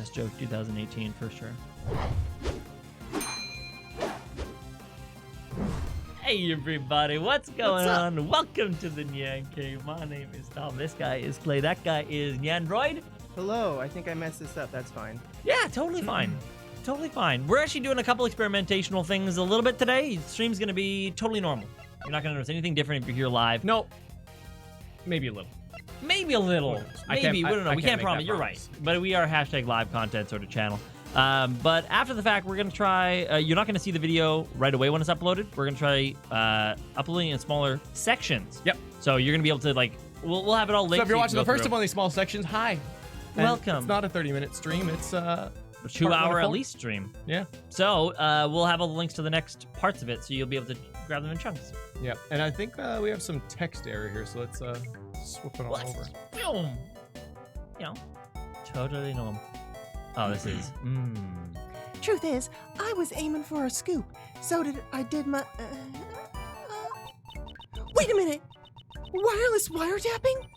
best joke 2018 for sure. Hey everybody, what's going on? Welcome to the NyanCave. My name is Tom. This guy is Clay. That guy is NyanDroid. Hello, I think I messed this up. That's fine. Yeah, totally fine. Totally fine. We're actually doing a couple experimentational things a little bit today. Stream's gonna be totally normal. You're not gonna notice anything different if you're here live. Nope. Maybe a little. Maybe a little. Maybe. We don't know. We can't promise. You're right. But we are #live content sort of channel. But after the fact, we're going to try... you're not going to see the video right away when it's uploaded. We're going to try uploading in smaller sections. Yep. So you're going to be able to, like... We'll have it all linked. So if you're watching the first of one of these small sections, hi. Welcome. It's not a 30-minute stream. It's a 2-hour at least stream. Yeah. So we'll have all the links to the next parts of it, so you'll be able to grab them in chunks. Yeah. And I think we have some text error here, so let's swap it on over. Boom. You know, totally normal. Oh, this is. Truth is, I was aiming for a scoop. So did my... Wait a minute! Wireless wiretapping?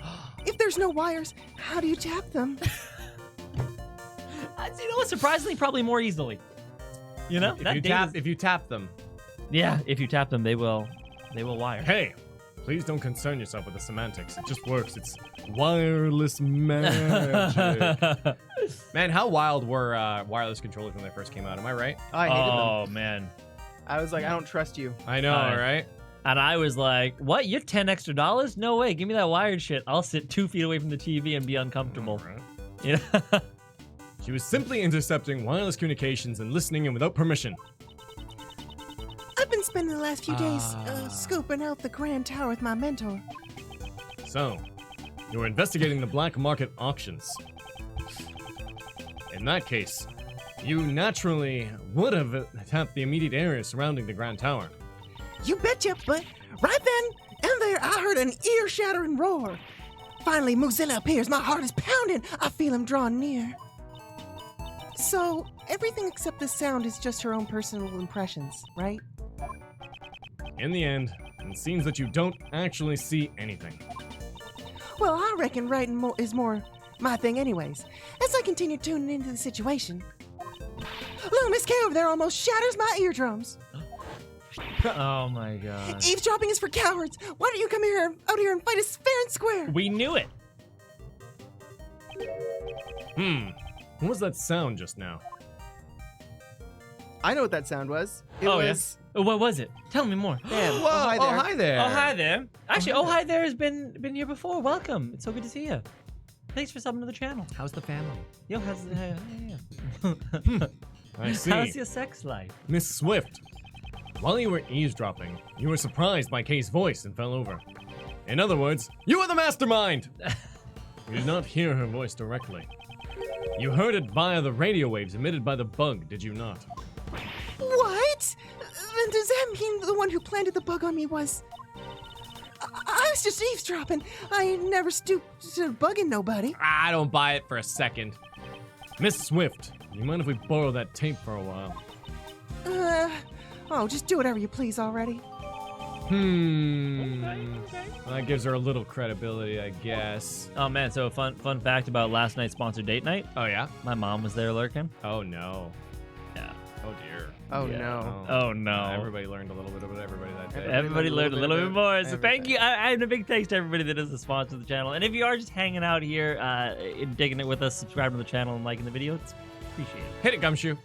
If there's no wires, how do you tap them? You know what? Surprisingly, probably more easily. You know? If you tap them. Yeah, if you tap them, they will wire. Hey, please don't concern yourself with the semantics. It just works. It's wireless magic. Man, how wild were wireless controllers when they first came out? Am I right? I hated them. Oh, man. I was like, I don't trust you. I know, right? And I was like, what? You're $10 extra? No way. Give me that wired shit. I'll sit 2 feet away from the TV and be uncomfortable. Right. You know? She was simply intercepting wireless communications and listening in without permission. I've been spending the last few days scooping out the Grand Tower with my mentor. So, you were investigating the black market auctions. In that case, you naturally would have tapped the immediate area surrounding the Grand Tower. You betcha, but right then and there, I heard an ear-shattering roar. Finally, Mozilla appears. My heart is pounding. I feel him drawing near. So, everything except the sound is just her own personal impressions, right? In the end, it seems that you don't actually see anything. Well, I reckon writing is more my thing anyways, as I continue tuning into the situation. Look, Miss K over there almost shatters my eardrums. Oh my god. Eavesdropping is for cowards. Why don't you come out here and fight us fair and square? We knew it. What was that sound just now? I know what that sound was. It was... Yes. What was it? Tell me more. Man, Whoa, hi there. Oh, hi there. Oh, hi there. Actually, hi there has been here before. Welcome. It's so good to see you. Thanks for subbing to the channel. How's the family? Yo, how's I see. How's your sex life? Miss Swift, while you were eavesdropping, you were surprised by Kay's voice and fell over. In other words, you were the mastermind! You did not hear her voice directly. You heard it via the radio waves emitted by the bug, did you not? What? Then does that mean the one who planted the bug on me was... I was just eavesdropping. I never stooped to bugging nobody. I don't buy it for a second. Miss Swift, you mind if we borrow that tape for a while? Oh, just do whatever you please already. That gives her a little credibility, I guess. Oh man, so a fun fact about last night's sponsored date night. Oh yeah? My mom was there lurking. Oh no. Yeah. Oh dear. Oh Yeah. no. Oh no. Everybody learned a little bit about everybody that day. Everybody learned a little bit more. So everything. thank you. I have a big thanks to everybody that is a sponsor of the channel. And if you are just hanging out here, digging it with us, subscribing to the channel and liking the video, it's appreciated. Hit it, Gumshoe.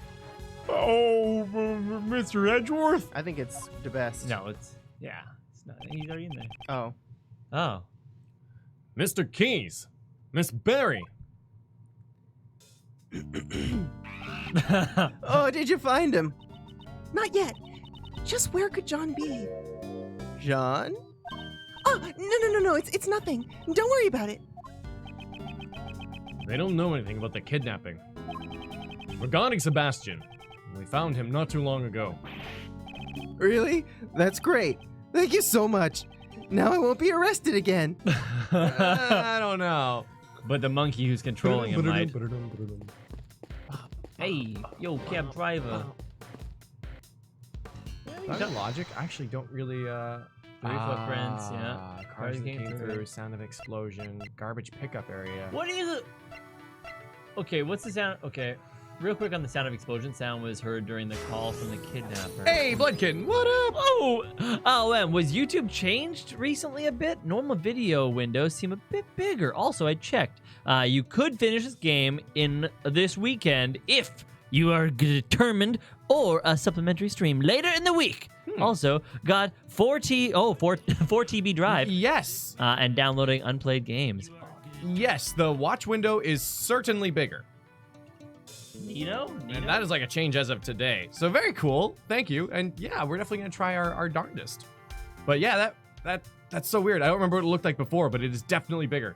Oh, Mr. Edgeworth. I think it's the best. No, it's not. He's already in there. Oh. Oh. Mr. Keys. Miss Berry. Oh, did you find him? Not yet. Just where could John be? John? Oh, no. It's nothing. Don't worry about it. They don't know anything about the kidnapping. Regarding Sebastian, we found him not too long ago. Really? That's great. Thank you so much. Now I won't be arrested again. I don't know. But the monkey who's controlling him might. Hey, yo, cab driver. Logic, I actually don't really, 3 footprints, yeah. Cars that came came through. through, sound of explosion, garbage pickup area. What are you? Okay, what's the sound? Okay, real quick on the sound of explosion. Sound was heard during the call from the kidnapper. Hey, Blood Kitten, what up? Oh, was YouTube changed recently a bit? Normal video windows seem a bit bigger. Also, I checked. You could finish this game in this weekend if you are determined, or a supplementary stream later in the week. Also, got 4 TB drive. Yes. And downloading unplayed games. Yes, the watch window is certainly bigger. Neato? And that is like a change as of today. So very cool. Thank you. And yeah, we're definitely gonna try our darndest. But yeah, that's so weird. I don't remember what it looked like before, but it is definitely bigger.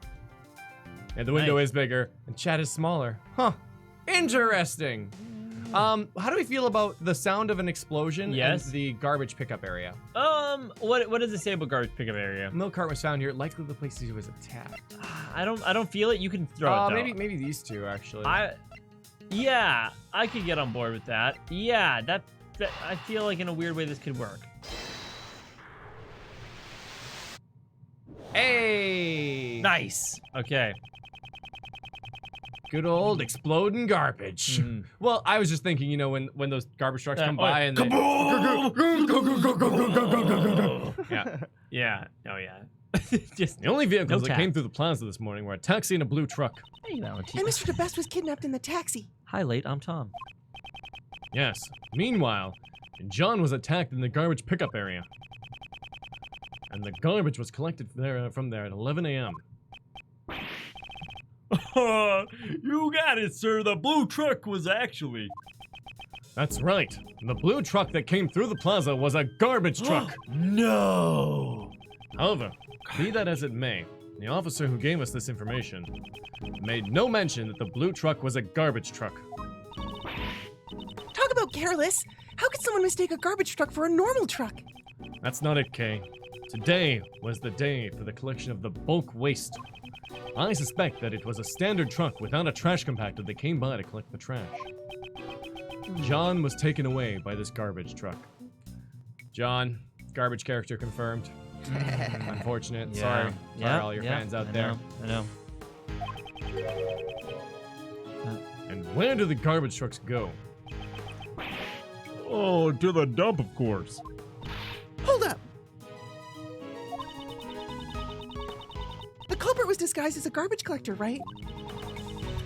And the window is bigger, and chat is smaller. Huh. Interesting. How do we feel about the sound of an explosion and the garbage pickup area? What does it say about garbage pickup area? Milk cart was found here. Likely the place he was attacked. I don't feel it. You can throw it though. Maybe these two actually. Yeah, I could get on board with that. Yeah, that I feel like in a weird way this could work. Hey! Nice. Okay. Good old exploding garbage. Well, I was just thinking, you know, when those garbage trucks come by and they... Yeah. Oh, yeah. Just the only vehicles that came through the plaza this morning were a taxi and a blue truck. Hey, Valentine. And Mr. DeBest was kidnapped in the taxi. Hi, late. I'm Tom. Yes. Meanwhile, John was attacked in the garbage pickup area. And the garbage was collected from there at 11 a.m. You got it, sir. The blue truck was actually... That's right. The blue truck that came through the plaza was a garbage truck. No! However, be that as it may, the officer who gave us this information made no mention that the blue truck was a garbage truck. Talk about careless. How could someone mistake a garbage truck for a normal truck? That's not it, Kay. Today was the day for the collection of the bulk waste. I suspect that it was a standard truck without a trash compactor that came by to collect the trash. John was taken away by this garbage truck. John, garbage character confirmed. Unfortunate. Sorry all your fans out there. I know. And where do the garbage trucks go? Oh, to the dump, of course. Hold up. The culprit was disguised as a garbage collector, right?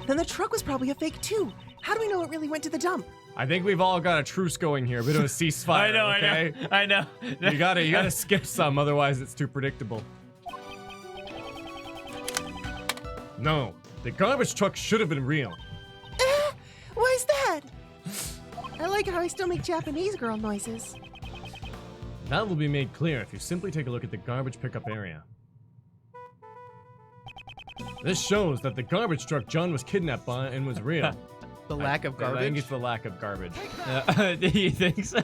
Then the truck was probably a fake too. How do we know it really went to the dump? I think we've all got a truce going here, a bit of a ceasefire. I know. You gotta skip some, otherwise it's too predictable. No, the garbage truck should have been real. Why's that? I like how I still make Japanese girl noises. That will be made clear if you simply take a look at the garbage pickup area. This shows that the garbage truck John was kidnapped by and was real. The lack of garbage? I think it's the lack of garbage. Do you think so?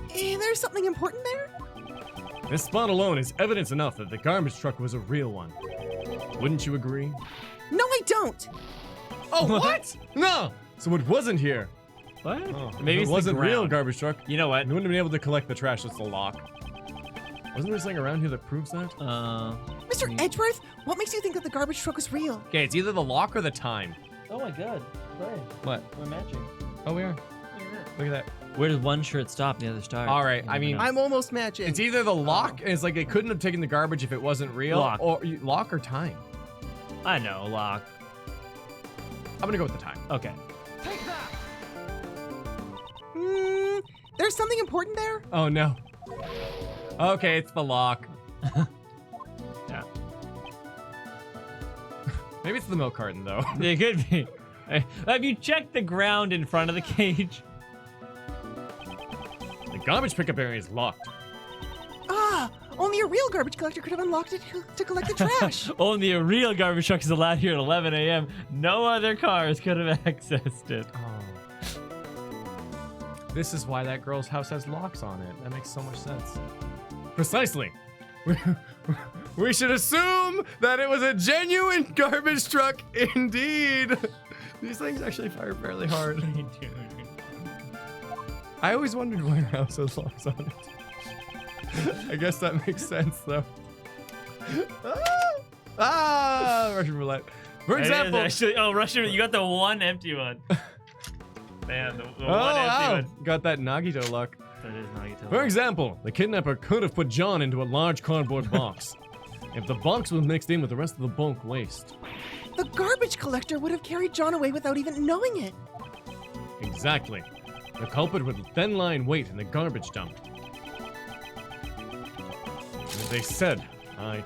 There's something important there? This spot alone is evidence enough that the garbage truck was a real one. Wouldn't you agree? No, I don't. Oh, what? No! So it wasn't here. What? Oh, Maybe it it's wasn't the real ground. garbage truck. You know what? You wouldn't have been able to collect the trash. That's the lock. Wasn't there something around here that proves that? Mr. Edgeworth, what makes you think that the garbage truck was real? Okay, it's either the lock or the time. Oh my god. Right. What? We're matching. Oh, we are. Look at that. Where does one shirt stop and the other start? All right, I mean, I'm almost matching. it's either the lock, and it's like they couldn't have taken the garbage if it wasn't real, Lock. or lock or time. I know, lock. I'm gonna go with the time. Okay. There's something important there? Oh no. Okay, it's the lock. Yeah. Maybe it's the milk carton though. It could be. Have you checked the ground in front of the cage? The garbage pickup area is locked. Only a real garbage collector could have unlocked it to collect the trash. Only a real garbage truck is allowed here at 11 a.m. No other cars could have accessed it. Oh. This is why that girl's house has locks on it. That makes so much sense. Precisely. We should assume that it was a genuine garbage truck indeed. These things actually fire fairly hard. I always wondered why her house has locks on it. I guess that makes sense though. Russian roulette. For example. Actually, Russian. You got the one empty one. Man, the one empty one. Got that Nagito luck. That is Nagito. For example, the kidnapper could have put John into a large cardboard box. If the box was mixed in with the rest of the bulk waste. The garbage collector would have carried John away without even knowing it. Exactly. The culprit would then lie in wait in the garbage dump. As they said, I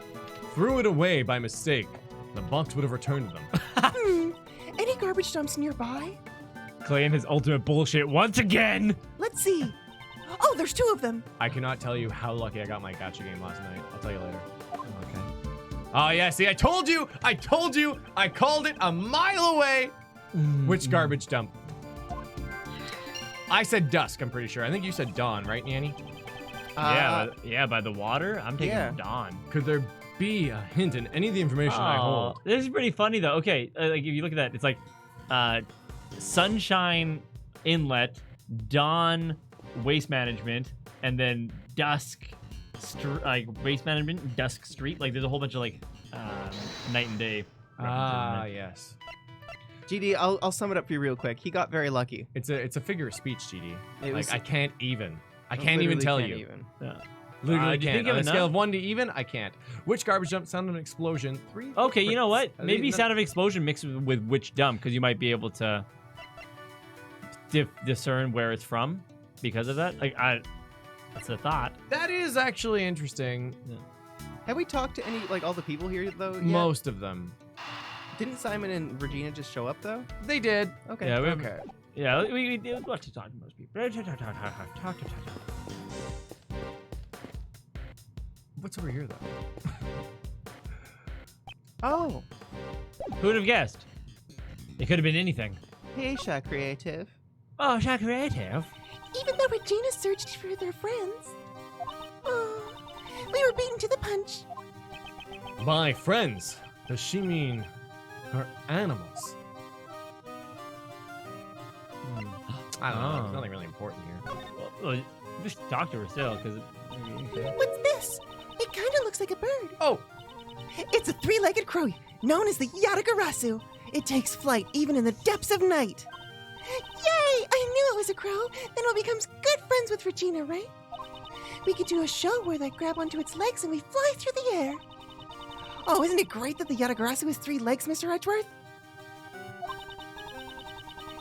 threw it away by mistake. The box would have returned to them. Any garbage dumps nearby? Clay and his ultimate bullshit once again. Let's see. Oh, there's 2 of them. I cannot tell you how lucky I got my gacha game last night. I'll tell you later. Okay. Oh yeah, see, I told you! I called it a mile away! Which garbage dump? I said dusk, I'm pretty sure. I think you said dawn, right, Nanny? Yeah, by the water. I'm taking dawn. Could there be a hint in any of the information I hold? This is pretty funny though. Okay, like if you look at that, it's like sunshine inlet, dawn waste management, and then dusk like waste management, dusk street. Like there's a whole bunch of like night and day. Yes. GD, I'll sum it up for you real quick. He got very lucky. It's a figure of speech, GD. It was- I can't even tell you. Yeah. Literally do you can't. think of On a enough? scale of 1 to even, I can't. Which garbage dump sounded an explosion? 3. Okay, you know what? I Maybe think sound of explosion mixed with which dump, because you might be able to discern where it's from because of that. Like that's a thought. That is actually interesting. Have we talked to any, like, all the people here, though, yet? Most of them. Didn't Simon and Regina just show up, though? They did. Okay. Yeah, we have- okay. Yeah, we want to talk to most people. What's over here, though? Oh. Who would have guessed? It could have been anything. Hey, Sha Creative. Oh, Sha Creative. Even though Regina searched for their friends. Oh, we were beaten to the punch. My friends. Does she mean her animals? I don't know. There's nothing really important here. Well, just talk to her still, because. What's this? It kind of looks like a bird. Oh, It's a 3-legged crow known as the Yatagarasu. It takes flight even in the depths of night. Yay! I knew it was a crow. Then it becomes good friends with Regina, right? We could do a show where they grab onto its legs and we fly through the air. Oh, isn't it great that the Yatagarasu has 3 legs, Mr. Edgeworth?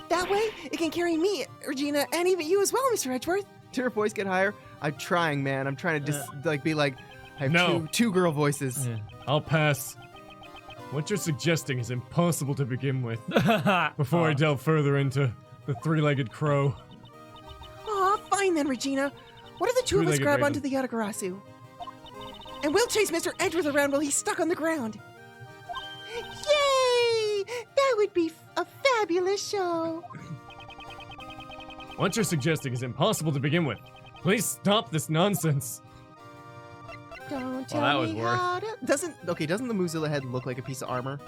That way, it can carry me, Regina, and even you as well, Mr. Edgeworth. Did her voice get higher? I'm trying, man. I'm trying to just, be like, I have No. two girl voices. I'll pass. What you're suggesting is impossible to begin with. Before I delve further into the 3-legged crow. Aw, fine then, Regina. What if the 2 of us 3-legged grab raven. onto the Yatagarasu? And we'll chase Mr. Edgeworth around while he's stuck on the ground. Yay! That would be a fabulous show. What you're suggesting is impossible to begin with. Please stop this nonsense. Don't tell that was me worth- how to... Doesn't the Mozilla head look like a piece of armor?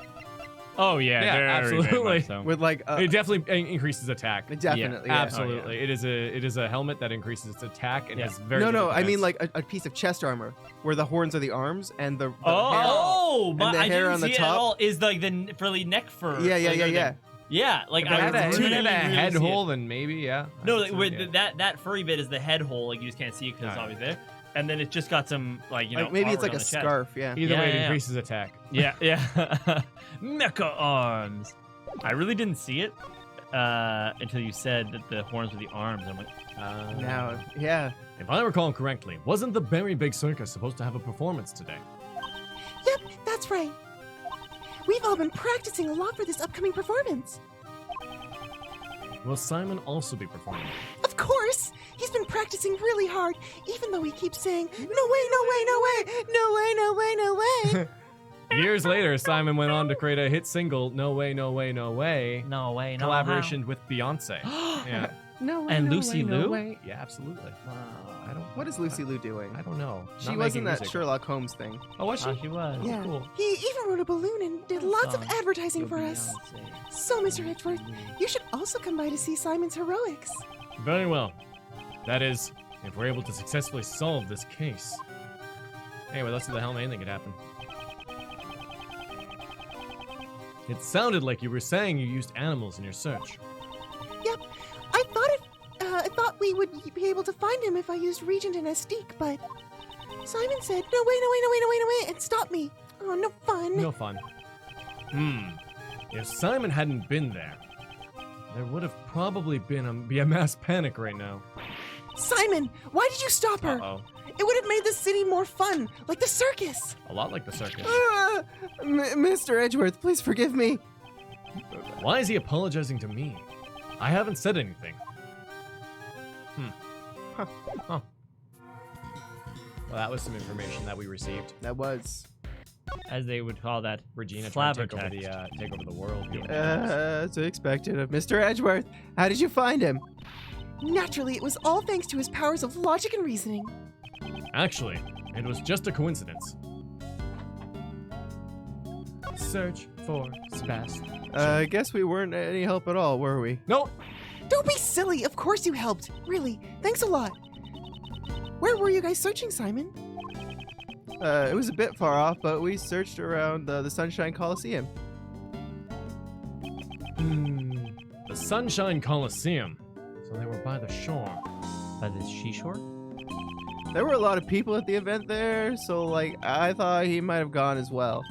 Oh yeah, Yeah, very, absolutely. very much so. With like, It definitely increases attack. definitely. Yeah. Absolutely. It is a helmet that increases its attack and Yeah. has very No, good I mean defense. like a piece of chest armor where the horns are the arms and the hair. Oh, but the I hair didn't on the see it top? at all. Is like the frilly neck fur? Yeah, like, or yeah. Yeah, like If it had a, if it really, had a really head see it. hole, then maybe, yeah. No, I like could where see it. that furry bit is the head hole. Like you just can't see it because it's Alright. always there. And then it's just got some like Like, maybe it's artwork like on a the chest. scarf. Yeah. Either Yeah, way, it yeah. increases attack. Yeah, yeah. Mecha arms. I really didn't see it until you said that the horns were the arms. I'm like, Now, yeah. If I recall correctly, wasn't the Very Big Circus supposed to have a performance today? Yep, that's right. We've all been practicing a lot for this upcoming performance. Will Simon also be performing? Of course! He's been practicing really hard, even though he keeps saying, no way, no way, no way, no way, no way, no way. Years later, Simon went on to create a hit single, No Way, No Way, No Way, no way, no collaboration with Beyonce. Yeah. No way. And no Lucy way, no Liu? way. Yeah, absolutely. I don't. What is Lucy Liu doing? I don't know. She Not was in making that music. Sherlock Holmes thing. Oh, was she? Oh, she was. Yeah, cool. he even wrote a balloon and did lots of advertising for us. So, Mr. Edgeworth, you should also come by to see Simon's heroics. Very well. That is, if we're able to successfully solve this case. Anyway, let's see the hell anything could happen. It sounded like you were saying you used animals in your search. Yep. I thought we would be able to find him if I used Regent and Astique, but Simon said, no, wait, and stop me. Oh, no fun. No fun. If Simon hadn't been there, there would have probably be a mass panic right now. Simon, why did you stop her? Uh-oh. It would have made the city more fun, like the circus. A lot like the circus. Mr. Edgeworth, please forgive me. Why is he apologizing to me? I haven't said anything. Huh. Well, that was some information that we received. That was. As they would call that, Regina trying to take over flabbertext. the world. As expected of Mr. Edgeworth. How did you find him? Naturally, it was all thanks to his powers of logic and reasoning. Actually, it was just a coincidence. Search for Sebastian. I guess we weren't any help at all, were we? Nope. Don't be silly. Of course you helped. Really. Thanks a lot. Where were you guys searching, Simon? It was a bit far off, but we searched around the Sunshine Coliseum. The Sunshine Coliseum. So they were by the shore. By the seashore? There were a lot of people at the event there, so like I thought he might have gone as well.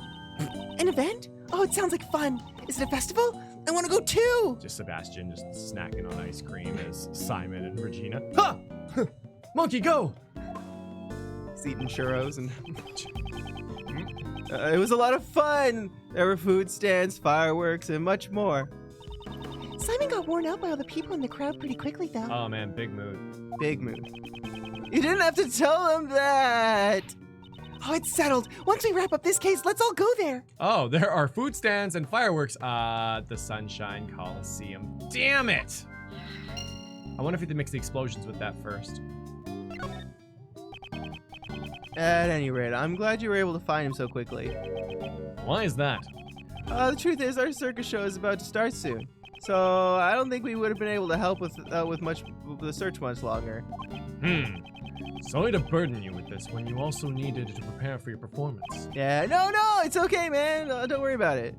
An event? Oh, it sounds like fun. Is it a festival? I want to go too. Just Sebastian just snacking on ice cream as Simon and Regina. Ha! Monkey, go! He's eating churros and... it was a lot of fun! There were food stands, fireworks, and much more. Simon got worn out by all the people in the crowd pretty quickly, though. Oh man, big mood. Big move. You didn't have to tell him that! Oh, it's settled. Once we wrap up this case, let's all go there. Oh, there are food stands and fireworks. The Sunshine Coliseum. Damn it! I wonder if you have to mix the explosions with that first. At any rate, I'm glad you were able to find him so quickly. Why is that? The truth is, our circus show is about to start soon. So I don't think we would have been able to help with the search much longer. Sorry to burden you with this when you also needed to prepare for your performance. Yeah, no, it's okay, man. Don't worry about it.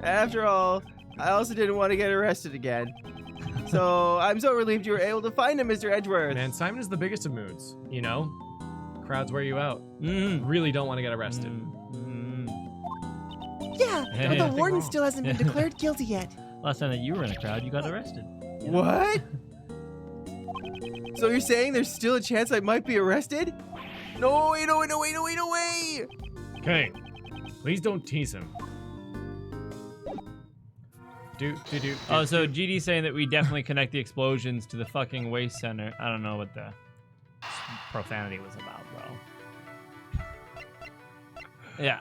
After all, I also didn't want to get arrested again. So I'm so relieved you were able to find him, Mr. Edgeworth. Man, Simon is the biggest of moods, you know? Crowds wear you out. Really don't want to get arrested. Yeah, Hey, but the nothing warden wrong. still hasn't been declared guilty yet. Last time that you were in a crowd, you got arrested. What? So you're saying there's still a chance I might be arrested? No way. Okay, please don't tease him. Oh, so GD's saying that we definitely connect the explosions to the fucking waste center. I don't know what the profanity was about, bro. Yeah.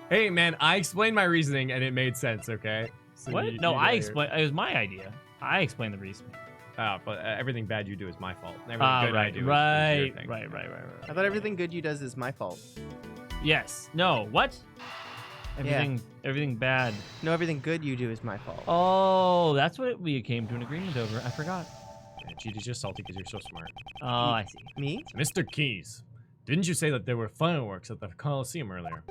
Hey, man, I explained my reasoning and it made sense, okay? So What? you No, got I your- explained. It was my idea. I explained the reason. but everything bad you do is my fault. Everything good I Right, do is right, your thing. right. I thought everything good you does is my fault. Yes. No. What? Everything bad. No, everything good you do is my fault. Oh, that's what we came to an agreement over. I forgot. Yeah, GD's just salty because you're so smart. Oh, I see. Me? Mr. Keys, didn't you say that there were fireworks at the Coliseum earlier?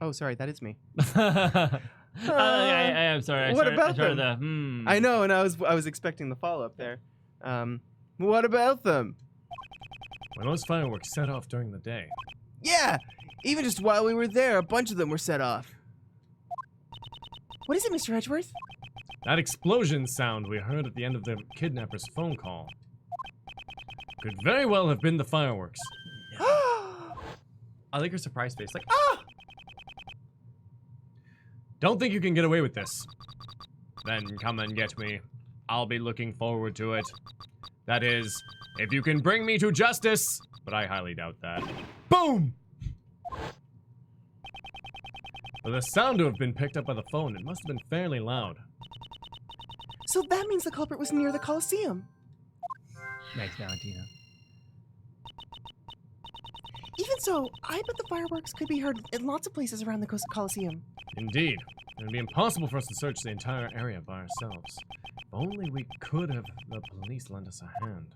Oh, sorry, that is me. I'm sorry. What about I started them? I know, and I was expecting the follow-up there. What about them? When those fireworks set off during the day. Yeah! Even just while we were there, a bunch of them were set off. What is it, Mr. Edgeworth? That explosion sound we heard at the end of the kidnapper's phone call could very well have been the fireworks. I like her surprise face, like, ah! Don't think you can get away with this. Then come and get me. I'll be looking forward to it. That is, if you can bring me to justice, but I highly doubt that. Boom! For the sound to have been picked up by the phone, it must have been fairly loud. So that means the culprit was near the Coliseum. Thanks, Valentina. Even so, I bet the fireworks could be heard in lots of places around the Coliseum. Indeed. It would be impossible for us to search the entire area by ourselves. If only we could have the police lend us a hand.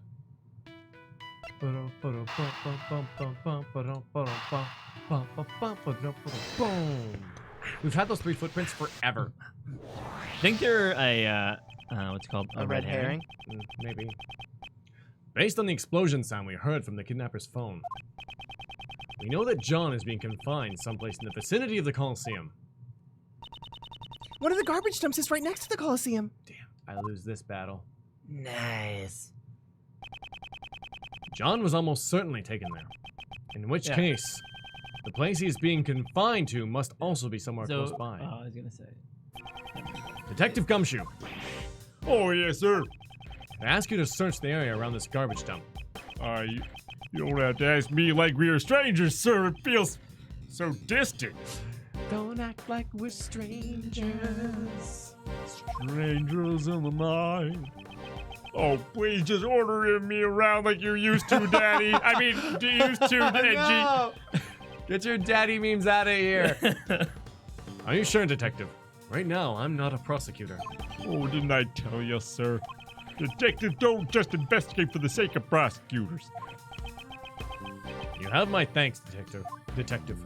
We've had those 3 footprints forever. I think they're a what's it called? A red herring. Maybe. Based on the explosion sound we heard from the kidnapper's phone, we know that John is being confined someplace in the vicinity of the Coliseum. One of the garbage dumps is right next to the Coliseum. Damn, I lose this battle. Nice. John was almost certainly taken there. In which case, the place he is being confined to must also be somewhere close by. I was gonna say. Detective Gumshoe, Oh, yes, sir. I ask you to search the area around this garbage dump. You don't have to ask me like we are strangers, sir. It feels so distant. Don't act like we're strangers. Strangers in the night. Oh, please just order me around like you used to, Daddy. I mean, used to, Benji. No! Get your daddy memes out of here. Are you sure, Detective? Right now, I'm not a prosecutor. Oh, didn't I tell you, sir? Detectives don't just investigate for the sake of prosecutors. You have my thanks, Detective. Detective.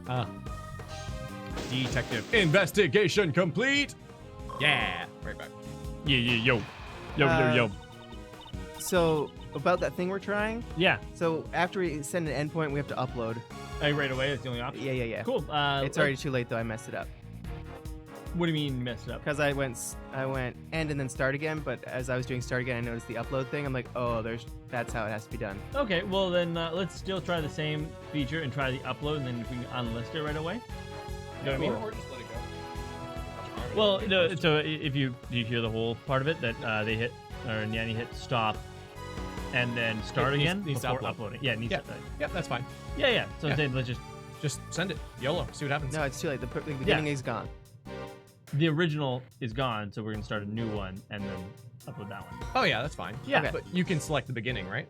Investigation complete. Yeah. Right back. Yo. So, about that thing we're trying. Yeah. So, after we send an endpoint, we have to upload. Right away. That's the only option. Yeah. Cool. It's already too late, though. I messed it up. What do you mean messed up? Because I went end and then start again, but as I was doing start again, I noticed the upload thing. I'm like, oh, that's how it has to be done. Okay. Well, then let's still try the same feature and try the upload, and then we can unlist it right away. You know what I mean? Or just let it go. Well, no. So if you hear the whole part of it that they hit or Nyanny hit stop, and then start again needs to before upload. uploading. Yeah, it needs to. Yep, that's fine. Yeah. So Yeah. then let's Just send it. YOLO. See what happens. No, it's too late. The beginning is gone. the original is gone, so we're gonna start a new one and then upload that one. Oh yeah, that's fine. Yeah. Okay. But you can select the beginning, right?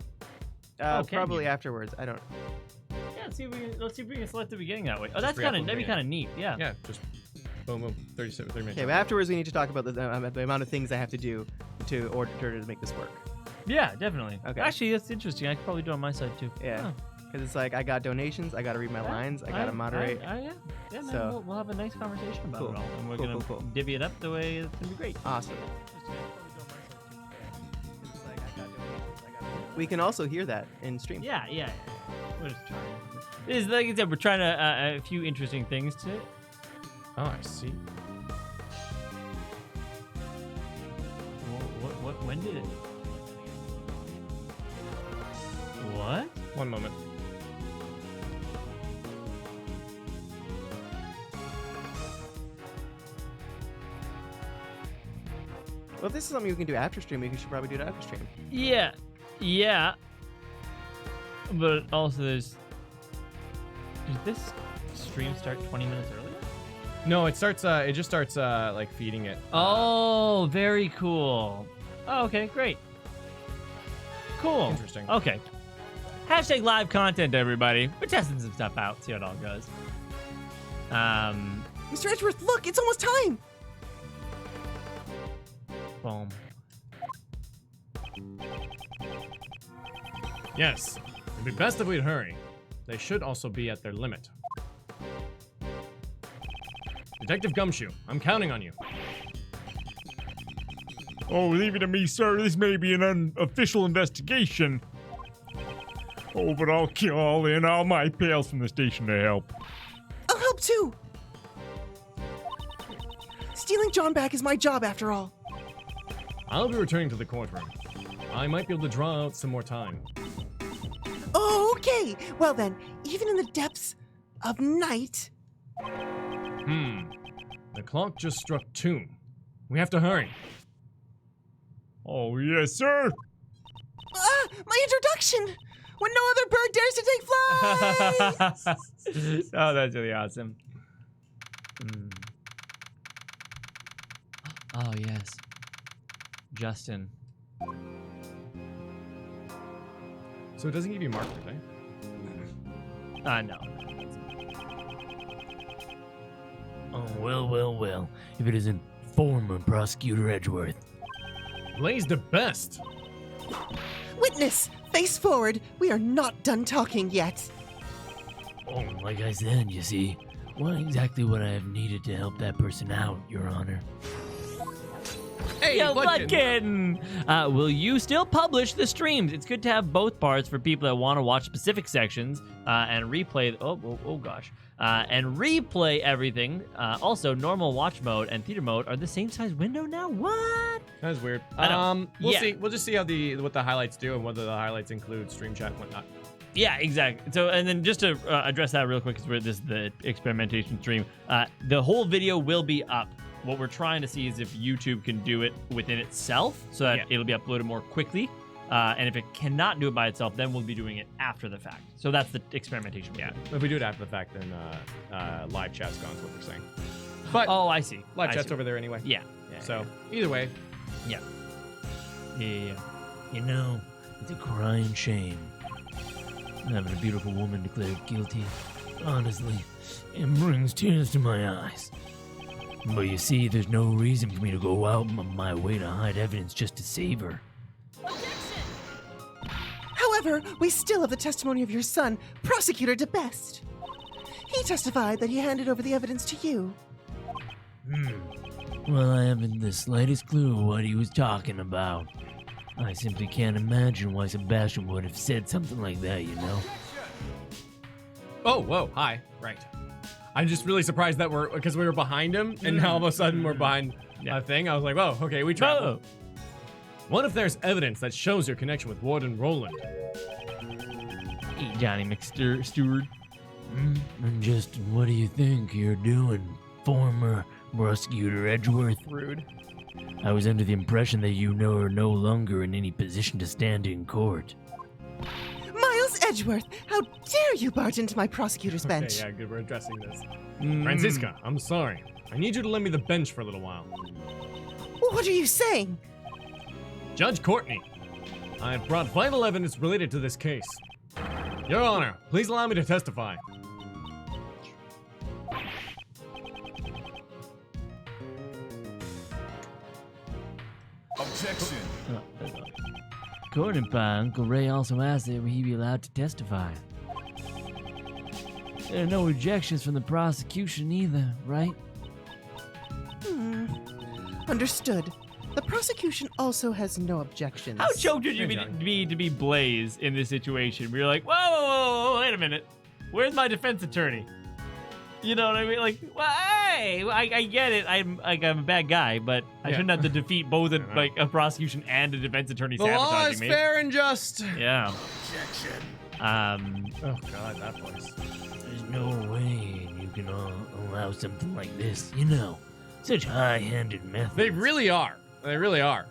can Probably you? afterwards. I don't. Yeah. Let's see if we can select the beginning that way. Oh, Just that'd be re-upload kind of neat. Yeah. Yeah, just boom, 30 minutes. Okay, but afterwards we need to talk about the amount of things I have to do to order to make this work. Yeah, definitely. Okay. Actually, that's interesting. I could probably do it on my side too. Yeah. Huh. Because it's like I got donations, I got to read my lines, I got to moderate. Yeah, man, So- we'll have a nice conversation about Cool. it all, and we're Cool, gonna cool. divvy it up the way it's gonna be great. Awesome. We can also hear that in stream. Yeah. We're just trying. This is, like I said, we're trying to a few interesting things to. Oh, I see. What? When did it? What? One moment. Well, if this is something we can do after stream, we should probably do it after stream. Yeah. But also, did this stream start 20 minutes earlier? No, it starts. It just starts like feeding it. Oh, very cool. Oh, okay, great. Cool. Interesting. Okay. Hashtag live content, everybody. We're testing some stuff out, see how it all goes. Mr. Edgeworth, look, it's almost time. Boom. Yes, it'd be best if we'd hurry. They should also be at their limit. Detective Gumshoe, I'm counting on you. Oh, leave it to me, sir. This may be an unofficial investigation. Oh, but I'll call in all my pals from the station to help. I'll help too. Stealing John back is my job after all. I'll be returning to the courtroom. I might be able to draw out some more time. Oh, okay. Well then, even in the depths of night. The clock just struck 2. We have to hurry. Oh, yes, sir. Ah, my introduction! When no other bird dares to take flight! Oh, that's really awesome. Oh, yes. Justin. So it doesn't give you markers, eh? No. Oh, well. If it isn't former prosecutor Edgeworth. Blaze the best. Witness! Face forward, we are not done talking yet. Oh, like I said, you see, what exactly would I have needed to help that person out, Your Honor? Hey, Yo, Budkin! Budkin! Will you still publish the streams? It's good to have both parts for people that want to watch specific sections and replay. Oh gosh. And replay everything. Also, normal watch mode and theater mode are the same size window now. What? That's weird. I know. We'll Yeah. see. We'll just see how what the highlights do and whether the highlights include stream chat and whatnot. Yeah, exactly. So, and then just to address that real quick, because this is the experimentation stream, the whole video will be up. What we're trying to see is if YouTube can do it within itself so that it'll be uploaded more quickly. And if it cannot do it by itself, then we'll be doing it after the fact. So that's the experimentation. Yeah. If we do it after the fact, then live chat's gone, is what we're saying. But Oh, I see. live I chat's see. over there anyway. Yeah. So either way, Yeah. You know, it's a crying shame. Having a beautiful woman declared guilty, honestly, it brings tears to my eyes. But you see, there's no reason for me to go out my way to hide evidence just to save her. However, we still have the testimony of your son, Prosecutor DeBest. He testified that he handed over the evidence to you. Well, I haven't the slightest clue what he was talking about. I simply can't imagine why Sebastian would have said something like that, you know? oh, whoa, hi. Right. I'm just really surprised that because we were behind him, and now all of a sudden we're behind a thing. I was like, whoa, okay, we traveled. What if there's evidence that shows your connection with Warden Roland? Hey, Johnny McSteward. And just what do you think you're doing, former Prosecutor Edgeworth? Rude. I was under the impression that you are no longer in any position to stand in court. Miles Edgeworth, how dare you barge into my prosecutor's bench? Okay, yeah, good, we're addressing this. Francisca, I'm sorry. I need you to lend me the bench for a little while. What are you saying? Judge Courtney, I have brought vital evidence related to this case. Your Honor, please allow me to testify. Objection. According to Uncle Ray also asked that he be allowed to testify. There are no objections from the prosecution either, right? Understood. The prosecution also has no objections. How choked would you Hey, John. be to be Blaze in this situation? Where you're like, whoa, wait a minute. Where's my defense attorney? You know what I mean? Like, well, hey, I get it. I'm a bad guy, but I shouldn't have to defeat both a prosecution and a defense attorney The law sabotaging is me. fair and just. Yeah. Objection. Oh God, that voice. There's no way you can allow something like this, you know. Such high-handed methods. They really are. They really are.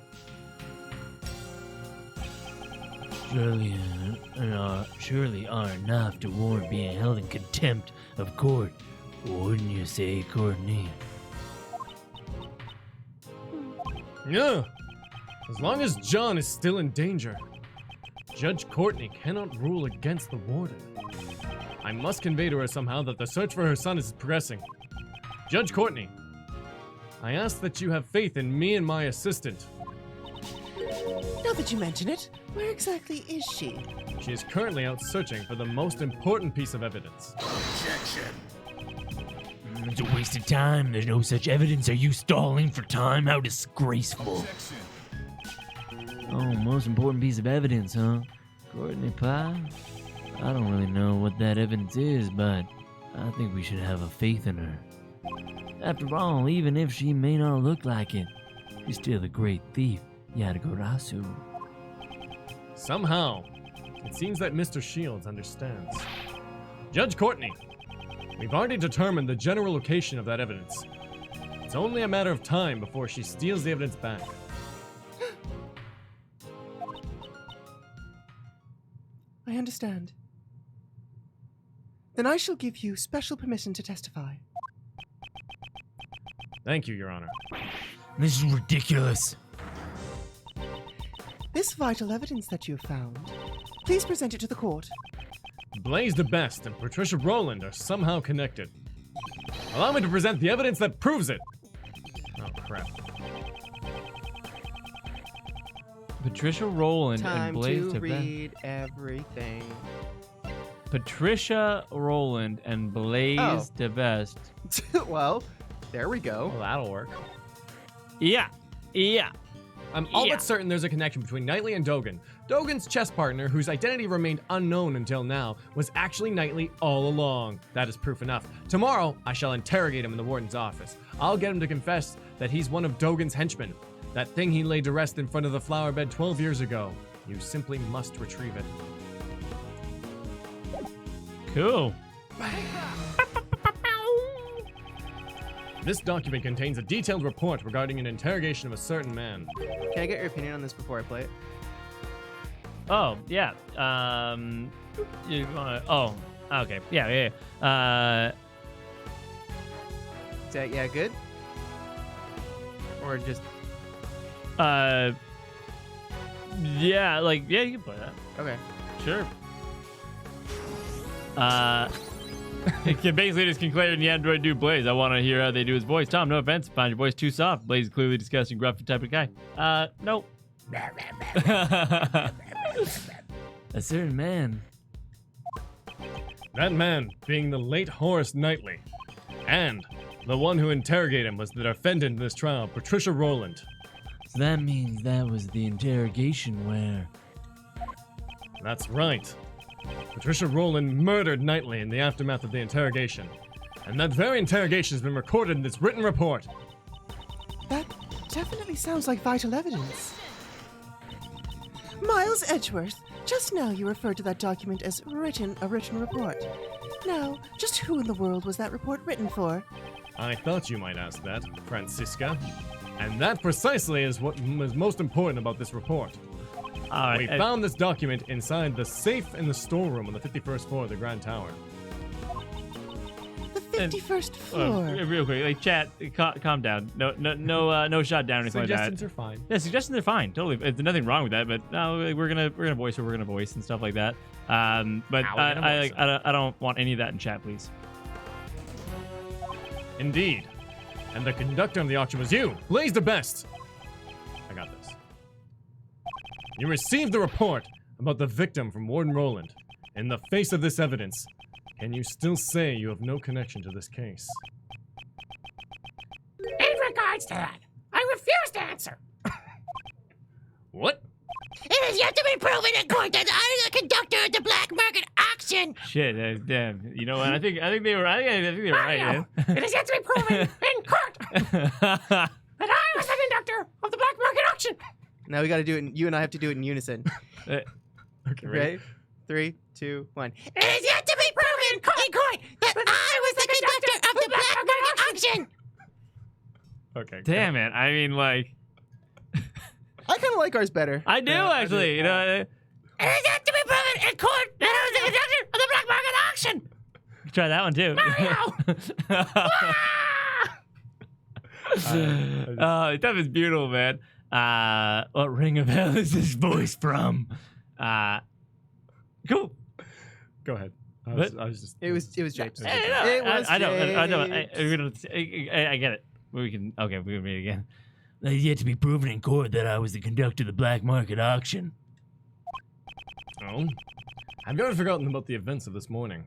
Surely are enough to warrant being held in contempt of court. Wouldn't you say, Courtney? Yeah. As long as John is still in danger, Judge Courtney cannot rule against the warden. I must convey to her somehow that the search for her son is progressing. Judge Courtney, I ask that you have faith in me and my assistant. Now that you mention it, where exactly is she? She is currently out searching for the most important piece of evidence. Objection. It's a waste of time. There's no such evidence. Are you stalling for time? How disgraceful. Objection. Oh, most important piece of evidence, huh? Courtney Pye? I don't really know what that evidence is, but I think we should have a faith in her. After all, even if she may not look like it, she's still a great thief, Yadagarasu. Somehow, it seems that Mr. Shields understands. Judge Courtney, we've already determined the general location of that evidence. It's only a matter of time before she steals the evidence back. I understand. Then I shall give you special permission to testify. Thank you, Your Honor. This is ridiculous. This vital evidence that you have found, please present it to the court. Blaze the Best and Patricia Rowland are somehow connected. Allow me to present the evidence that proves it. Oh, crap. Patricia Rowland and Time Blaze to DeVest. read everything. Patricia Rowland and Blaze DeVest. Well, there we go. Well, that'll work. Yeah. I'm all Yeah. but certain there's a connection between Knightley and Dogan. Dogan's chess partner, whose identity remained unknown until now, was actually Knightley all along. That is proof enough. Tomorrow, I shall interrogate him in the warden's office. I'll get him to confess that he's one of Dogan's henchmen. That thing he laid to rest in front of the flower bed 12 years ago. You simply must retrieve it. Cool. This document contains a detailed report regarding an interrogation of a certain man. Can I get your opinion on this before I play it? Oh, yeah. You wanna, oh, okay. Yeah. Is that, yeah, good? Or just, Yeah, like, yeah, you can play that. okay. Sure. It can basically just conclude in the Android dude Blaze. I want to hear how they do his voice. Tom, no offense. Find your voice too soft. Blaze is clearly disgusting, gruff type of guy. Nope. A certain man. That man being the late Horace Knightley. And the one who interrogated him was the defendant in this trial, Patricia Rowland. So that means that was the interrogation where... That's right. Patricia Rowland murdered Knightley in the aftermath of the interrogation. And that very interrogation has been recorded in this written report. That definitely sounds like vital evidence. Miles Edgeworth, just now you referred to that document as a written report. Now, just who in the world was that report written for? I thought you might ask that, Francisca. And that precisely is what was most important about this report. All right. We found this document inside the safe in the storeroom on the 51st floor of the Grand Tower. The 51st floor. Real quick, like chat, calm down. No shot down or anything like that. Suggestions are fine. Yeah, suggestions are fine. Totally, there's nothing wrong with that. But no, we're gonna voice what we're gonna voice and stuff like that. But I don't want any of that in chat, please. Indeed. And the conductor of the auction was you, Blaze the Best. I got this. You received the report about the victim from Warden Rowland. In the face of this evidence, can you still say you have no connection to this case? In regards to that, I refuse to answer. What? It is yet to be proven in court that I am the conductor of the black market auction. Shit, damn. You know what? I think they were. I think they were right. Mario, it is yet to be proven in court that I was the conductor of the black market auction. Now we gotta do it, you and I have to do it in unison. Okay, Ready? 3, 2, 1. It is yet to be proven in court that I was the conductor of the black market auction. Okay. Damn it! I mean, like, I kind of like ours better. I do actually. You know, It is yet to be proven in court that I was the conductor of the black market auction. try that one too. That was beautiful, man. What ring of hell is this voice from? Cool. Go ahead. I was just. It was Japes. Hey, no, I know. Japes. I get it. We can read it again. It is yet to be proven in court that I was the conductor of the black market auction. Oh? Have you ever forgotten about the events of this morning?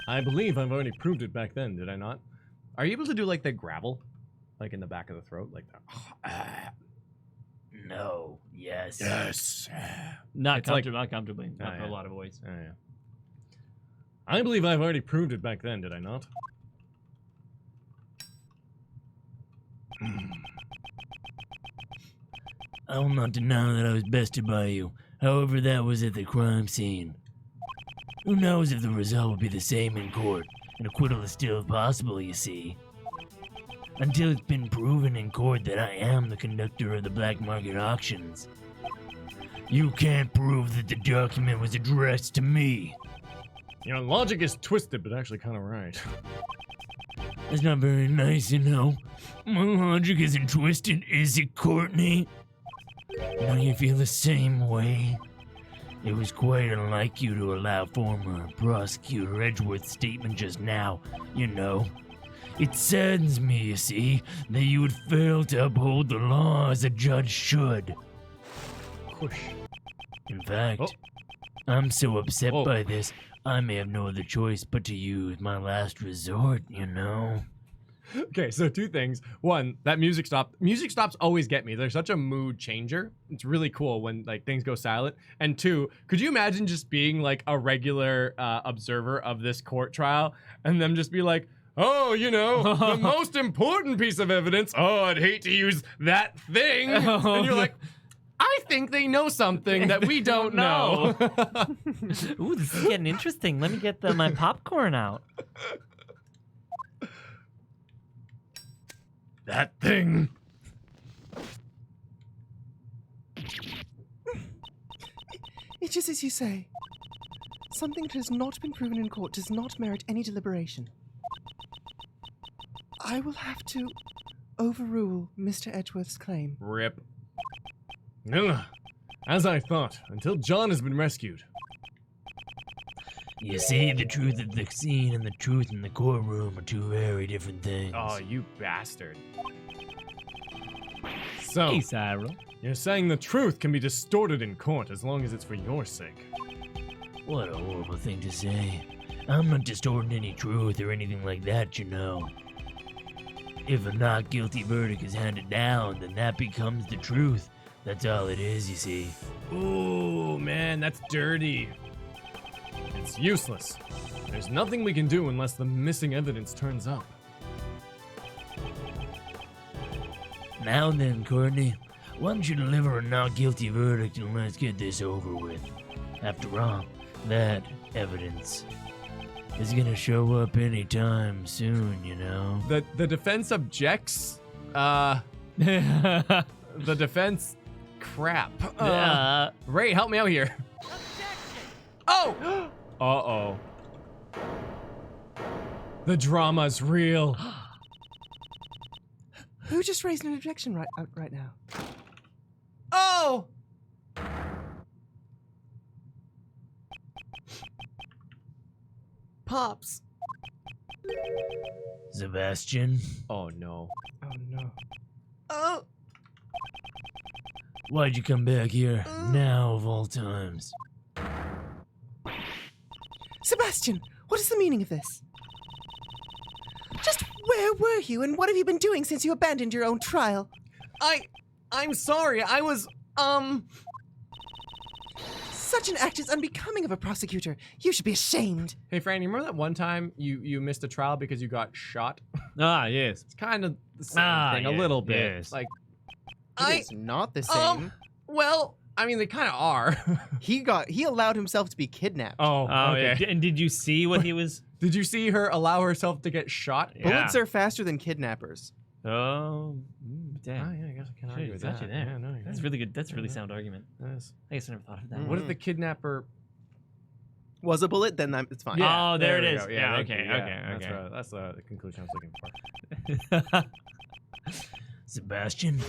I believe I've already proved it back then, did I not? Are you able to do like the gravel? Like in the back of the throat? Like that? No. Yes. Yes. Not like- comfortably. Not for a lot of voice. Oh, yeah. I believe I've already proved it back then, did I not? I will not deny that I was bested by you. However, that was at the crime scene. Who knows if the result will be the same in court? An acquittal is still possible, you see. Until it's been proven in court that I am the conductor of the black market auctions. You can't prove that the document was addressed to me. Your logic is twisted, but actually kind of right. That's not very nice, you know. My logic isn't twisted, is it, Courtney? Don't you feel the same way? It was quite unlike you to allow former prosecutor Edgeworth's statement just now, you know. It saddens me, you see, that you would fail to uphold the law as a judge should. Whoosh. In fact, Oh. I'm so upset Oh. by this, I may have no other choice but to use my last resort, you know? Okay, so 2 things. 1, that music stop. Music stops always get me. They're such a mood changer. It's really cool when like things go silent. And 2, could you imagine just being like a regular observer of this court trial and them just be like, oh, you know, the most important piece of evidence. Oh, I'd hate to use that thing. And you're like, I think they know something that we don't know. Ooh, this is getting interesting. Let me get my popcorn out. That thing. It's just as you say. Something that has not been proven in court does not merit any deliberation. I will have to overrule Mr. Edgeworth's claim. Rip. Ugh. As I thought, until John has been rescued. You see, the truth at the scene and the truth in the courtroom are 2 very different things. Oh, you bastard. So, Hey, Cyril. you're saying the truth can be distorted in court as long as it's for your sake. What a horrible thing to say. I'm not distorting any truth or anything like that, you know. If a not guilty verdict is handed down, then that becomes the truth. That's all it is, you see. Ooh, man, that's dirty. It's useless. There's nothing we can do unless the missing evidence turns up. Now then, Courtney, why don't you deliver a not guilty verdict and let's get this over with? After all, that evidence is gonna show up anytime soon, you know. The defense objects. The defense. Crap. Ray, help me out here. Oh! Uh-oh. The drama's real. Who just raised an objection right now? Oh! Pops. Sebastian, Oh no. Oh no. Oh! why'd you come back here now of all times? Sebastian, what is the meaning of this? Just where were you and what have you been doing since you abandoned your own trial? I'm sorry. I was Such an act is unbecoming of a prosecutor. You should be ashamed. Hey Fran, you remember that one time you missed a trial because you got shot? Ah, yes. It's kind of the same thing, a yeah, little bit. yes. Like It's not the same. well, I mean they kind of are. He allowed himself to be kidnapped. Oh, Oh, okay. yeah. And did you see what he was? Did you see her allow herself to get shot? Bullets are faster than kidnappers. Oh, Oh, damn. yeah, I guess I can Shit, argue with got you that. there. Yeah, no, That's yeah. really good. That's a really sound argument. Yes. I guess I never thought of that. What if the kidnapper? Was a bullet? Then it's fine. Oh, there it we is. go. Yeah, thank okay, you. okay. That's the conclusion I was looking for. Sebastian,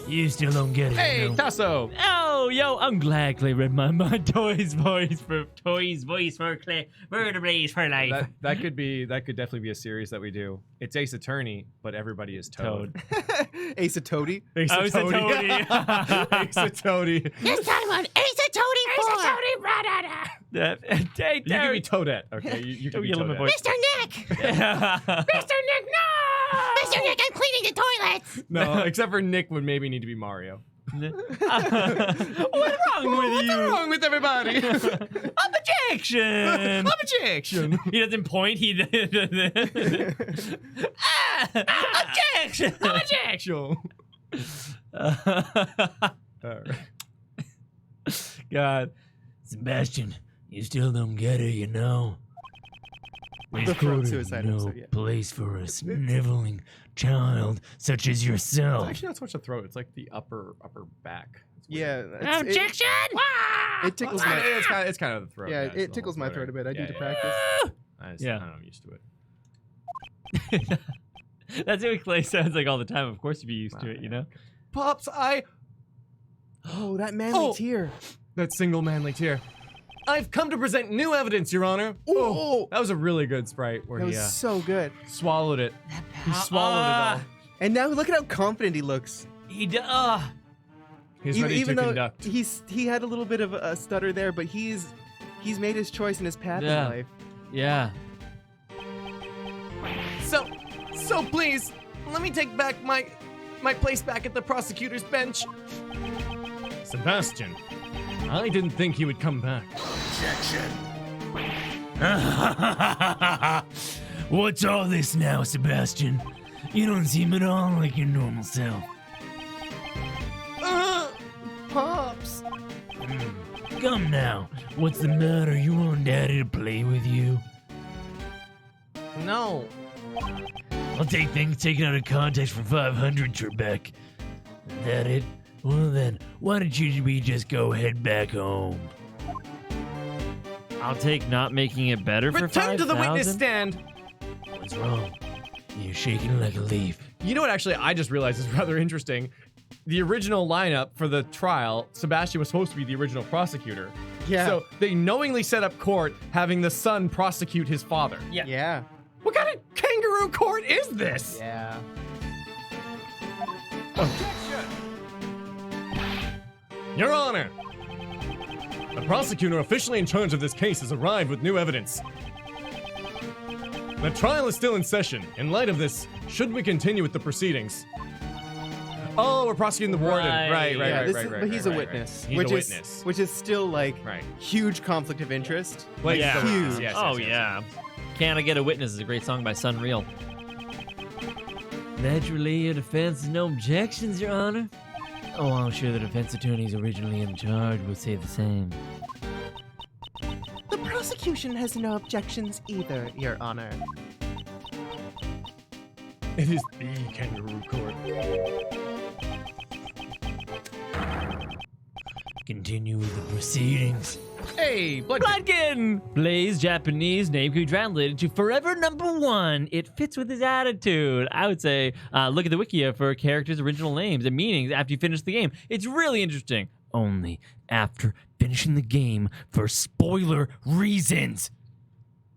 you still don't get it. Hey, no? Tasso! Oh, yo, I'm glad Clay read my mind. Toys voice for Clay. Vertebrae for life. That could definitely be a series that we do. It's Ace Attorney, but everybody is Toad. Ace of Toady. Ace Oh, it's a Toady. Ace of Toady. This time on Ace Attorney 4. Hey, You can be Toadette, okay? You can be Yell at my Toadette. voice. Mr. Nick! Mr. Nick, no! Mr. Nick, I'm cleaning the toilets! No, except for Nick would maybe need to be Mario. What's wrong with you? What's wrong with everybody? Objection! Objection! He doesn't point. He. Objection! Objection! Alright. God. Sebastian, you still don't get it, you know. The This throat court is suicide no episode, yeah. place for a sniveling child such as yourself. It's actually not so much the throat, it's like the upper back. It's weird. Yeah. Objection! It tickles my. It's kind of the throat. Yeah, it's it the tickles whole my throat a bit. I Yeah, do to yeah. practice. Yeah. I'm used to it. That's what Clay sounds like all the time. Of course, you'd be used to it, you know? Pops, Oh, that manly Oh. tear. that single manly tear. I've come to present new evidence, Your Honor. Oh, That was a really good sprite where that he was so good. swallowed it. He swallowed it all. And now look at how confident he looks. He does. He's ready Even to though conduct. he had a little bit of a stutter there, but he's made his choice in his path Yeah. in life. Yeah. So please, let me take back my place back at the prosecutor's bench. Sebastian, I didn't think he would come back. What's all this now, Sebastian? You don't seem at all like your normal self. Pops. Come now. What's the matter? You want Daddy to play with you? No. I'll take things taken out of context for 500, Trebek. Is that it? Well then, why don't we just go head back home? I'll take not making it better for Return to the witness 5,000? stand. What's wrong? You're shaking like a leaf. You know what, actually, I just realized is rather interesting. The original lineup for the trial, Sebastian was supposed to be the original prosecutor. Yeah. So they knowingly set up court having the son prosecute his father. Yeah. Yeah. What kind of kangaroo court is this? Yeah. Your Honor, the prosecutor officially in charge of this case has arrived with new evidence. The trial is still in session. In light of this, should we continue with the proceedings? Oh, we're prosecuting the warden. Right. But he's a witness. He's which a is, witness. Which is still like Right. huge conflict of interest. Like, Yeah. the- Huge. yes, Oh, yes. yeah. Can I Get a Witness is a great song by Sunreal. Naturally, your defense has no objections, Your Honor. Oh, I'm sure the defense attorneys originally in charge would say the same. The prosecution has no objections either, Your Honor. It is the kangaroo court. Continue with the proceedings. Hey, Bloodkin! Blaze Japanese name could be translated to Forever #1. It fits with his attitude. I would say look at the Wikia for characters' original names and meanings after you finish the game. It's really interesting. Only after finishing the game for spoiler reasons.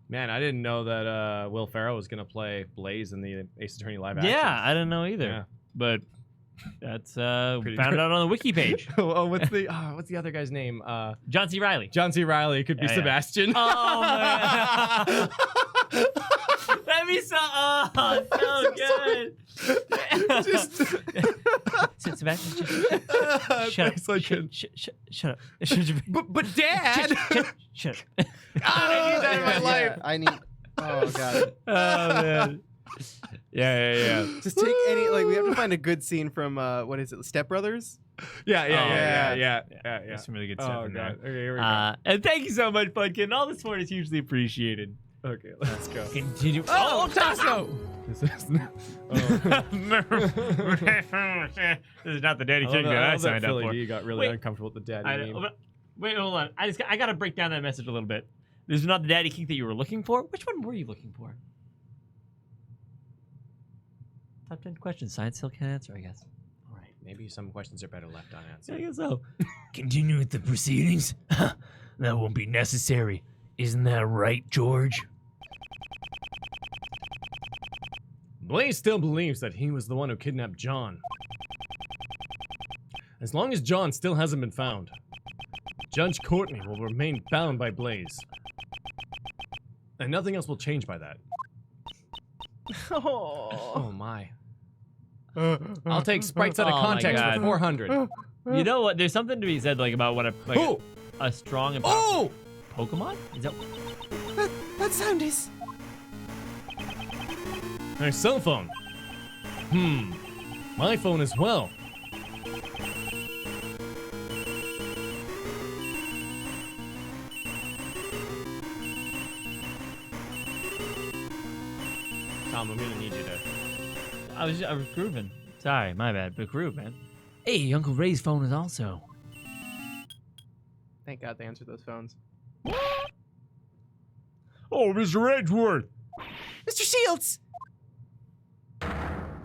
Man, I didn't know that Will Ferrell was gonna play Blaze in the Ace Attorney live action. Yeah, I didn't know either. Yeah. But that's Pretty found good. out on the wiki page. what's the other guy's name? John C. Riley. John C. Riley could be Yeah, yeah. Sebastian. Oh man. That'd be so good. Sebastian, shut up. It's like Shut up. Shut up. but Dad. Shut up. I need that in my life. Yeah, I need. Oh god. Oh man. Yeah. Just take any like we have to find a good scene from what is it, Step Brothers? Yeah. That's some really good stuff Oh in god. there. Okay, here we go. And thank you so much, Budkin. All the support is hugely appreciated. Okay, let's go. Continue. Oh, Tasso! This is not the daddy thing that I signed up for. He got really Wait. uncomfortable with the daddy I name. know, but- wait, hold on. I got to break down that message a little bit. This is not the daddy kink that you were looking for. Which one were you looking for? Top 10 questions. Science still can't answer, I guess. All right, maybe some questions are better left I unanswered. guess so. Continue with the proceedings? That won't be necessary. Isn't that right, George? Blaze still believes that he was the one who kidnapped John. As long as John still hasn't been found, Judge Courtney will remain bound by Blaze. And nothing else will change by that. Oh my. I'll take sprites out of Oh my context God. for 400. You know what? There's something to be said like about what Oh! a strong and powerful Oh! Pokemon? Is that That sound is. My cell phone. My phone as well. Tom, I'm gonna need you to. I was grooving. Sorry, my bad. But groove, man. Hey, Uncle Ray's phone is also. Thank God they answered those phones. Oh, Mr. Edgeworth. Mr. Shields!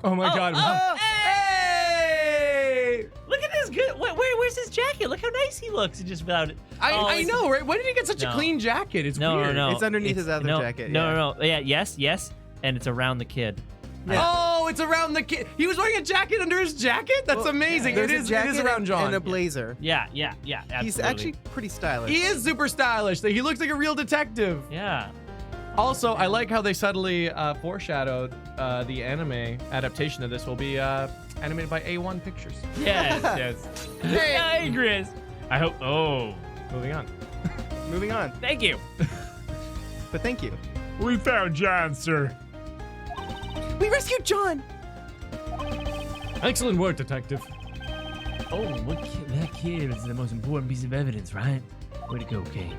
Oh my God! oh, Hey! Look at this good. Where's his jacket? Look how nice he looks. Just without it. I know, right? Why did he get such a clean jacket? It's weird. No. It's underneath his other jacket. No. Yeah, yes. And it's around the kid. Yeah. Oh, it's around the kid. He was wearing a jacket under his jacket? That's amazing. There's It a is jacket around John. and a blazer. Yeah. Absolutely. He's actually pretty stylish. He is super stylish. He looks like a real detective. Yeah. Also, I like how they subtly foreshadowed the anime adaptation of this will be animated by A1 Pictures. Yes. Hey, Chris. I hope. Oh. Moving on. Moving on. Thank you. But thank you. We found John, sir. We rescued John. Excellent work, detective. Oh, that kid is the most important piece of evidence, right? Way to go, Kate.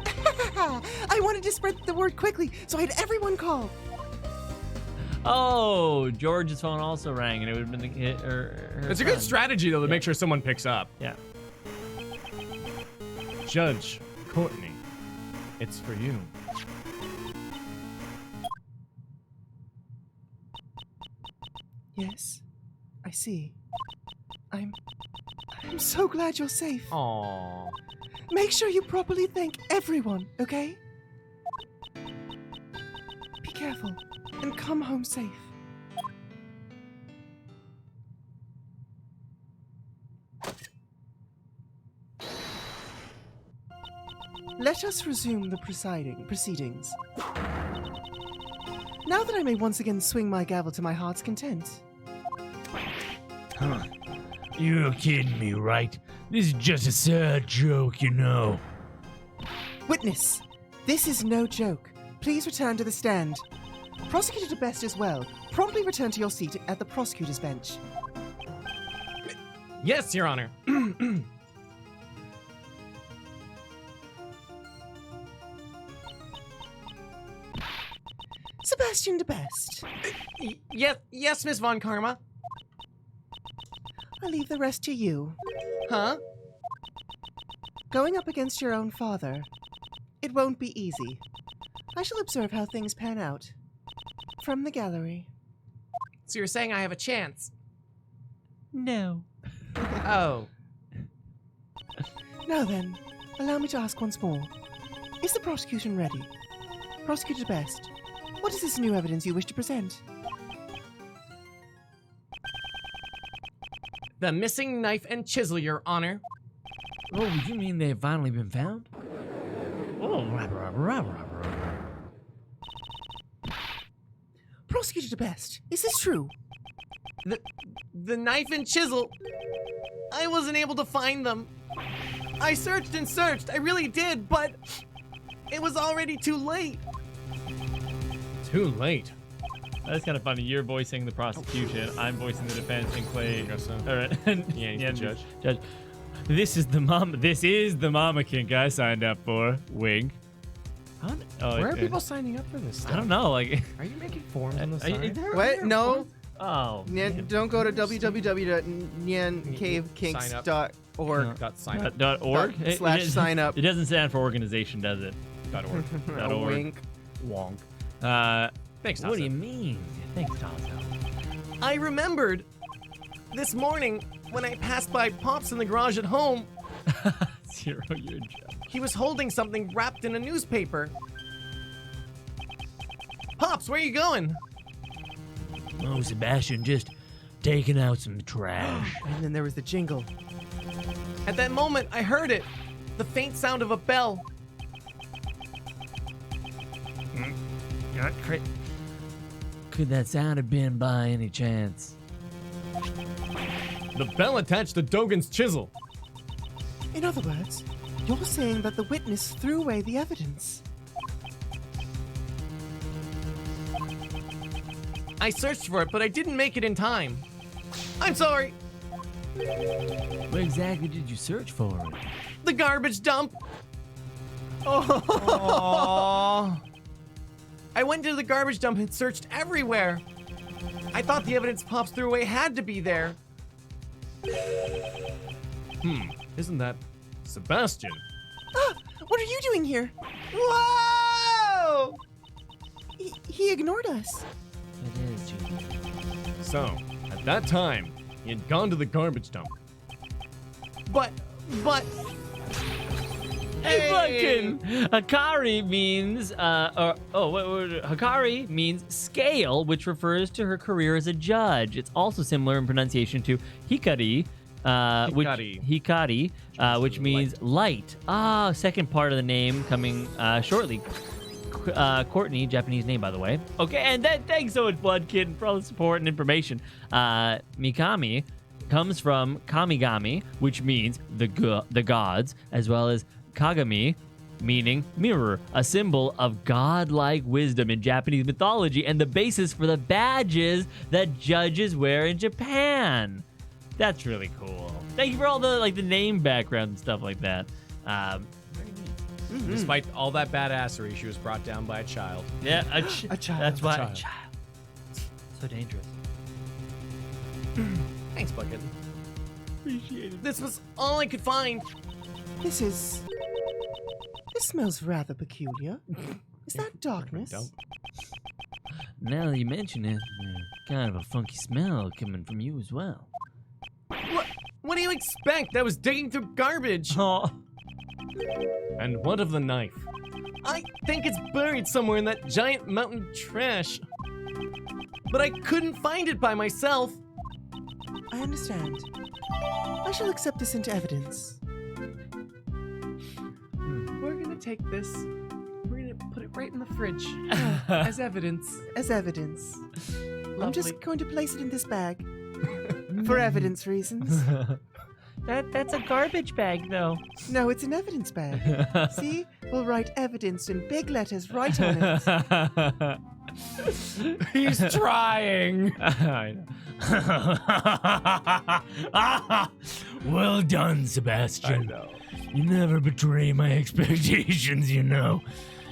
I wanted to spread the word quickly, so I had everyone call. Oh, George's phone also rang, and it would have been her It's a good son. strategy, though, to make sure someone picks up. Yeah. Judge Courtney, it's for you. Yes, I see. I'm so glad you're safe. Aww. Make sure you properly thank everyone, okay? Be careful and come home safe. Let us resume the proceedings. Now that I may once again swing my gavel to my heart's content. Huh. You're kidding me, right? This is just a sad joke, you know. Witness, this is no joke. Please return to the stand. Prosecutor DeBest as well. Promptly return to your seat at the prosecutor's bench. Yes, Your Honor. Sebastian DeBest. Yes, Miss Von Karma. I'll leave the rest to you. Huh? Going up against your own father, it won't be easy. I shall observe how things pan out. From the gallery. So you're saying I have a chance? No. Oh. Now then, allow me to ask once more. Is the prosecution ready? Prosecutor DeBest, what is this new evidence you wish to present? The missing knife and chisel, Your Honor. Oh, you mean they've finally been found? Oh, Prosecutor DeBest, is this true? The knife and chisel. I wasn't able to find them. I searched and searched. I really did, but it was already too late. Too late? That's kind of funny. You're voicing the prosecution. I'm voicing the defense, and Clay. I guess so. All right. Yeah, he's the Judge. This is the mama kink I signed up for. Wink. Where are people signing up for this stuff? I don't know. Like, Are you making forms on the are you- side? What? No. oh. Don't go to www.nyancavekinks.org. Dot sign up. .org? / sign up. It doesn't stand for organization, does it? .org. .org. Wink. Wonk. Thanks, What do you Tassa. mean? Thanks, Tazo. I remembered this morning when I passed by Pops in the garage at home. Zero, you're a joke. He was holding something wrapped in a newspaper. Pops, where are you going? Oh, Sebastian, just taking out some trash. And then there was the jingle. At that moment, I heard it. The faint sound of a bell. Could that sound have been by any chance? The bell attached to Dogan's chisel. In other words, you're saying that the witness threw away the evidence. I searched for it, but I didn't make it in time. I'm sorry. Where exactly did you search for it? The garbage dump. Oh. I went to the garbage dump and searched everywhere. I thought the evidence Pops threw away had to be there. Isn't that Sebastian? Ah, what are you doing here? Whoa! He ignored us. It is, Gene. So, at that time, he had gone to the garbage dump. But. Hey, fucking Hikari means Hikari means scale, which refers to her career as a judge. It's also similar in pronunciation to Hikari, which means light. Second part of the name coming shortly. Courtney, Japanese name, by the way. Okay, and then thanks so much, Bloodkin, for all the support and information. Mikami comes from Kamigami, which means the gods, as well as Kagami, meaning mirror, a symbol of godlike wisdom in Japanese mythology and the basis for the badges that judges wear in Japan. That's really cool. Thank you for all the the name background and stuff like that. Despite all that badassery, she was brought down by a child. Yeah, a child. That's why Child. a child. So dangerous. Thanks, Bucket. Appreciate it. This was all I could find. This smells rather peculiar. Is that darkness? Now that you mention it, kind of a funky smell coming from you as well. What do you expect? I was digging through garbage. Oh. And what of the knife? I think it's buried somewhere in that giant mountain of trash. But I couldn't find it by myself. I understand. I shall accept this into evidence. We're gonna take this. We're gonna put it right in the fridge as evidence. As evidence. I'm Lovely. just going to place it in this bag. For evidence reasons. That's a garbage bag, though. No, it's an evidence bag. See? We'll write evidence in big letters right on it. He's trying. I know. Well done, Sebastian. I know. You never betray my expectations, you know.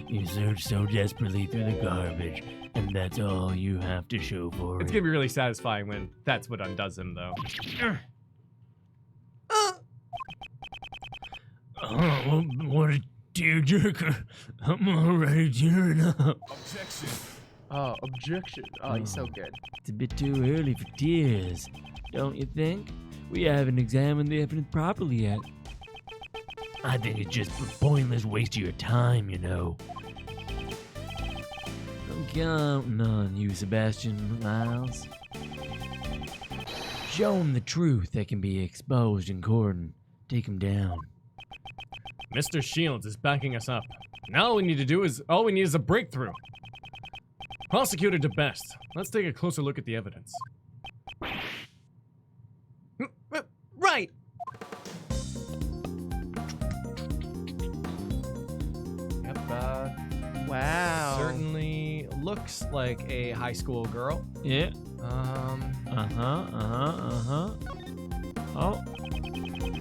You search so desperately through the garbage, and that's all you have to show for It's it. gonna be really satisfying when that's what undoes him, though. Oh, what a tearjerker. I'm already tearing up. Oh, objection. Oh, he's so good. It's a bit too early for tears, don't you think? We haven't examined the evidence properly yet. I think it's just a pointless waste of your time, you know. I'm counting on you, Sebastian Miles. Show him the truth that can be exposed in court and take him down. Mr. Shields is backing us up. Now all we need is a breakthrough. Prosecutor DeBest, let's take a closer look at the evidence. Right! Yep, Wow. certainly looks like a high school girl. Yeah. Oh.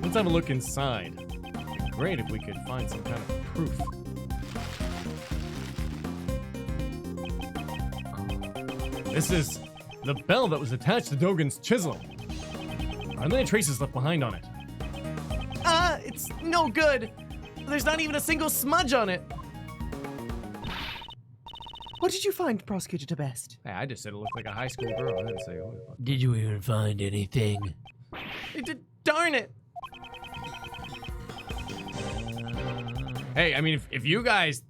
Let's have a look inside. It'd be great if we could find some kind of proof. This is the bell that was attached to Dogen's chisel. Are there any traces left behind on it? It's no good. There's not even a single smudge on it. What did you find, Prosecutor DeBest? Hey, I just said it looked like a high school girl. I didn't say what it was. Did you even find anything? Darn it! Hey, I mean, if you guys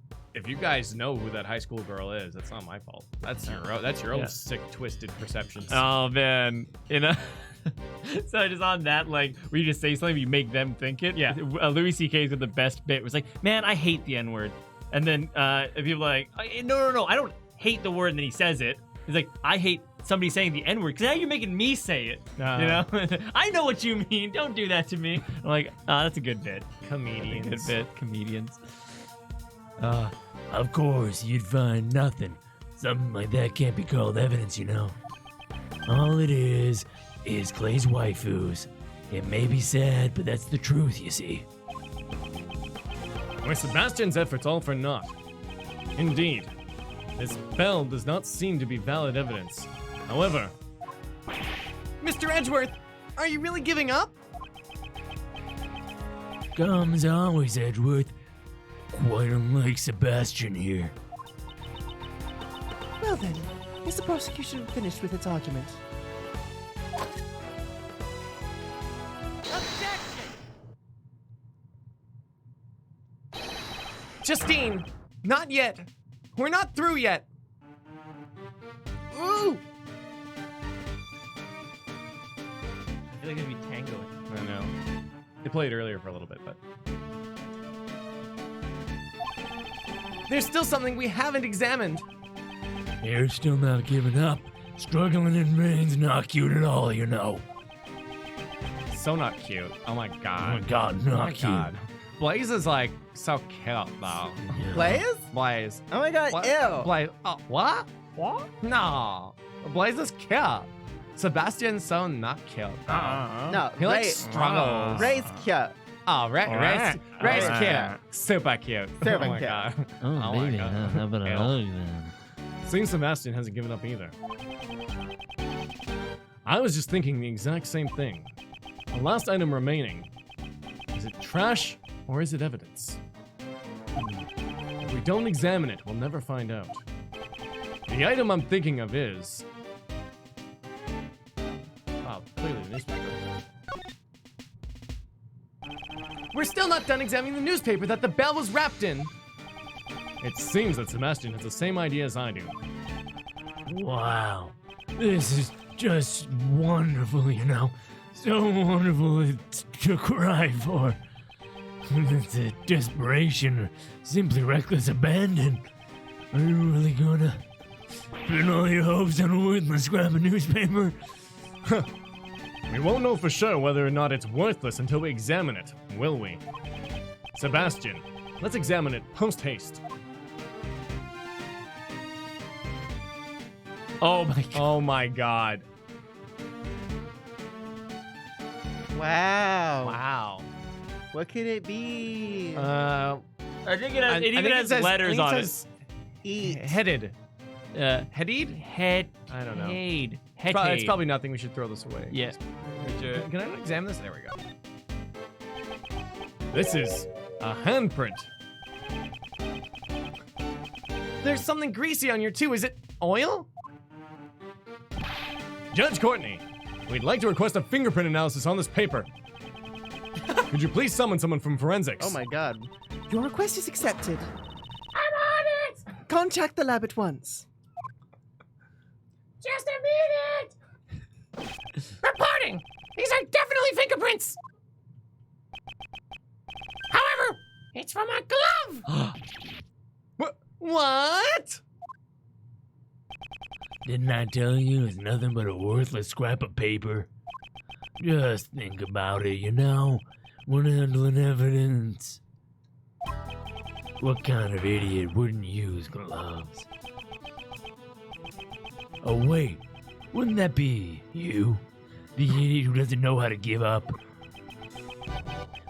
know who that high school girl is, that's not my fault. That's your own sick, twisted perceptions. Oh, man. You know? So just on that, like, where you just say something, you make them think it. Yeah. Louis C.K.'s got the best bit. It was like, man, I hate the N-word. And then people are like, no, I don't hate the word. And then he says it. He's like, I hate somebody saying the N-word because now you're making me say it. You know? I know what you mean. Don't do that to me. I'm like, that's a good bit. Comedians. Good bit. Comedians. Of course, you'd find nothing. Something like that can't be called evidence, you know. All it is Clay's waifus. It may be sad, but that's the truth, you see. Were Sebastian's efforts all for naught? Indeed. This bell does not seem to be valid evidence. However... Mr. Edgeworth, are you really giving up? Calm as always, Edgeworth. Quite unlike Sebastian here. Well then, is the prosecution finished with its argument? Justine, not yet. We're not through yet. Ooh! I feel like it'd be tangoing. I know. They played earlier for a little bit, but... There's still something we haven't examined. You're still not giving up. Struggling in rain's not cute at all, you know. So not cute. Oh my Oh god. my god, not Oh my cute. god. Blaze is like so cute though. Yeah. Blaze? Blaze. Oh my god, What? ew. Blaze. Oh, what? What? No. Blaze is cute. Sebastian's so not cute. No, He like Ray, struggles. Ray's cute. Oh, Ray's cute. Super cute. Super oh my cute. god. Oh, my baby, God. how about a Ew. hug then? Seems Sebastian hasn't given up either. I was just thinking the exact same thing. The last item remaining. Is it trash or is it evidence? If we don't examine it, we'll never find out. The item I'm thinking of is... Oh, clearly the newspaper. We're still not done examining the newspaper that the bell was wrapped in. It seems that Sebastian has the same idea as I do. Wow. This is just wonderful, you know. So wonderful it's to cry for. It's a desperation or simply reckless abandon. Are you really gonna pin all your hopes on a worthless scrap of newspaper? We won't know for sure whether or not it's worthless until we examine it, will we? Sebastian, let's examine it post-haste. Oh my god. Oh my god. Wow. Wow. What could it be? I think it, I even think has says- I letters think on says Eat. Headed. Headed? Headed? I don't know. Head. It's probably nothing. We should throw this away. Yeah. Can I examine this? There we go. This is a handprint. There's something greasy on your too. Is it oil? Judge Courtney, we'd like to request a fingerprint analysis on this paper. Could you please summon someone from forensics? Oh my god. Your request is accepted. I'm on it! Contact the lab at once. Just a minute! Reporting! These are definitely fingerprints! However, it's from a glove! What? Didn't I tell you it's nothing but a worthless scrap of paper? Just think about it, you know? When handling evidence. What kind of idiot wouldn't use gloves? Oh wait, wouldn't that be you? The idiot who doesn't know how to give up?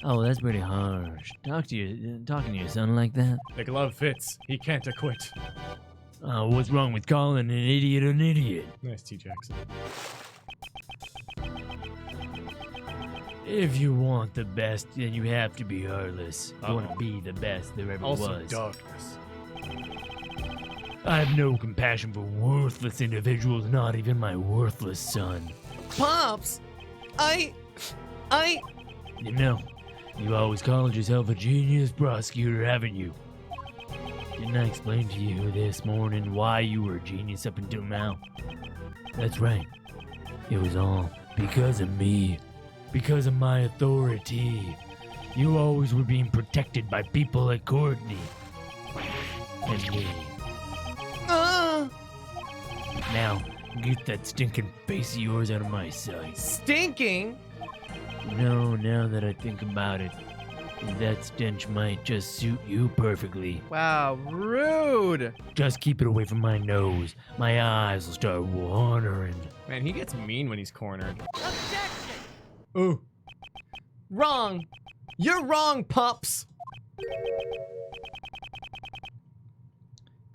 Oh, that's pretty harsh. Talking to your son like that? The glove fits. He can't acquit. What's wrong with calling an idiot an idiot? Nice, T. Jackson. If you want the best, then you have to be heartless. You want to be the best there ever Also was. darkness. I have no compassion for worthless individuals, not even my worthless son. Pops! You know, you always called yourself a genius prosecutor, haven't you? Didn't I explain to you this morning why you were a genius up until now? That's right. It was all because of me. Because of my authority. You always were being protected by people like Courtney. And me. Now, get that stinking face of yours out of my sight. Stinking? No, now that I think about it, that stench might just suit you perfectly. Wow, rude. Just keep it away from my nose. My eyes will start watering. Man, he gets mean when he's cornered. Objection! Ooh. Wrong. You're wrong, Pops.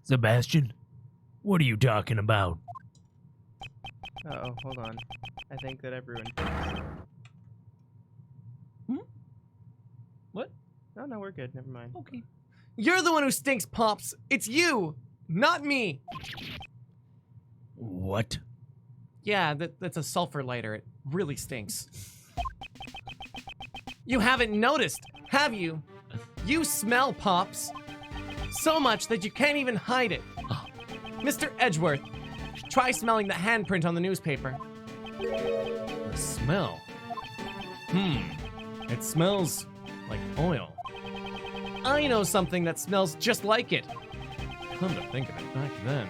Sebastian, what are you talking about? Uh-oh, hold on. I think that I've ruined. What? No, we're good. Never mind. Okay. You're the one who stinks, Pops. It's you, not me. What? Yeah, that's a sulfur lighter. It really stinks. You haven't noticed, have you? You smell, Pops. So much that you can't even hide it. Mr. Edgeworth, try smelling the handprint on the newspaper. The smell? It smells like oil. I know something that smells just like it. Come to think of it, back then.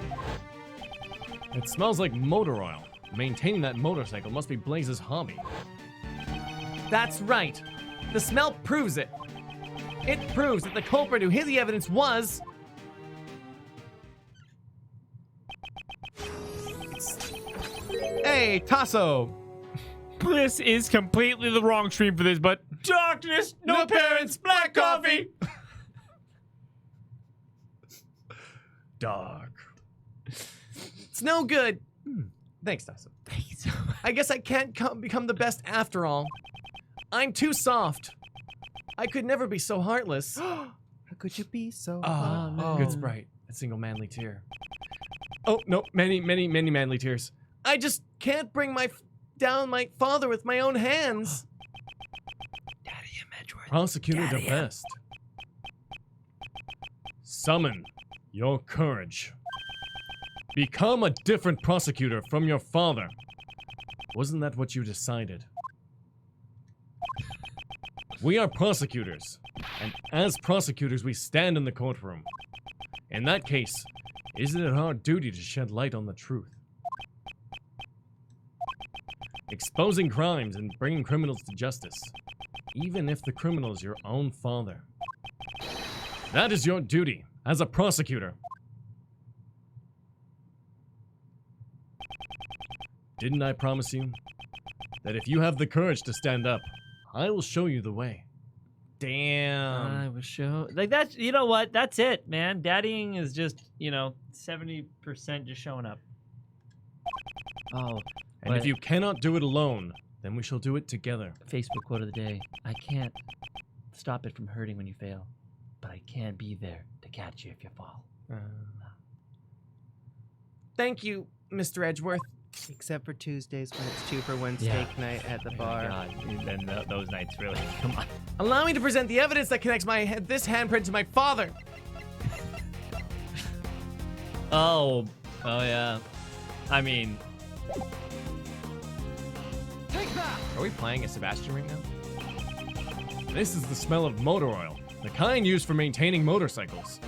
It smells like motor oil. Maintaining that motorcycle must be Blaze's hobby. That's right. The smell proves it. It proves that the culprit who hid the evidence was... Hey, Tasso! This is completely the wrong stream for this, but darkness, no parents, black coffee. Dark. It's no good. Thanks, Tasso. Thank you so much. I guess I can't become the best after all. I'm too soft. I could never be so heartless. How could you be so? Good sprite. A single manly tear. Oh, no, many manly tears. I just can't bring down my father with my own hands. Daddy, Edgeworth. Prosecutor the best. Summon your courage. Become a different prosecutor from your father. Wasn't that what you decided? We are prosecutors, and as prosecutors we stand in the courtroom. In that case, isn't it our duty to shed light on the truth? Exposing crimes and bringing criminals to justice, even if the criminal is your own father. That is your duty as a prosecutor. Didn't I promise you that if you have the courage to stand up, I will show you the way? Damn. I will show. Like, that's, you know what? That's it, man. Daddying is just, 70% just showing up. Oh. And if you cannot do it alone, then we shall do it together. Facebook quote of the day. I can't stop it from hurting when you fail, but I can be there to catch you if you fall. Thank you, Mr. Edgeworth. Except for Tuesdays when it's 2-for-1 steak night at the bar. God, then those nights really, come on. Allow me to present the evidence that connects this handprint to my father. Oh yeah. I mean, Take that! Are we playing a Sebastian right now? This is the smell of motor oil, the kind used for maintaining motorcycles.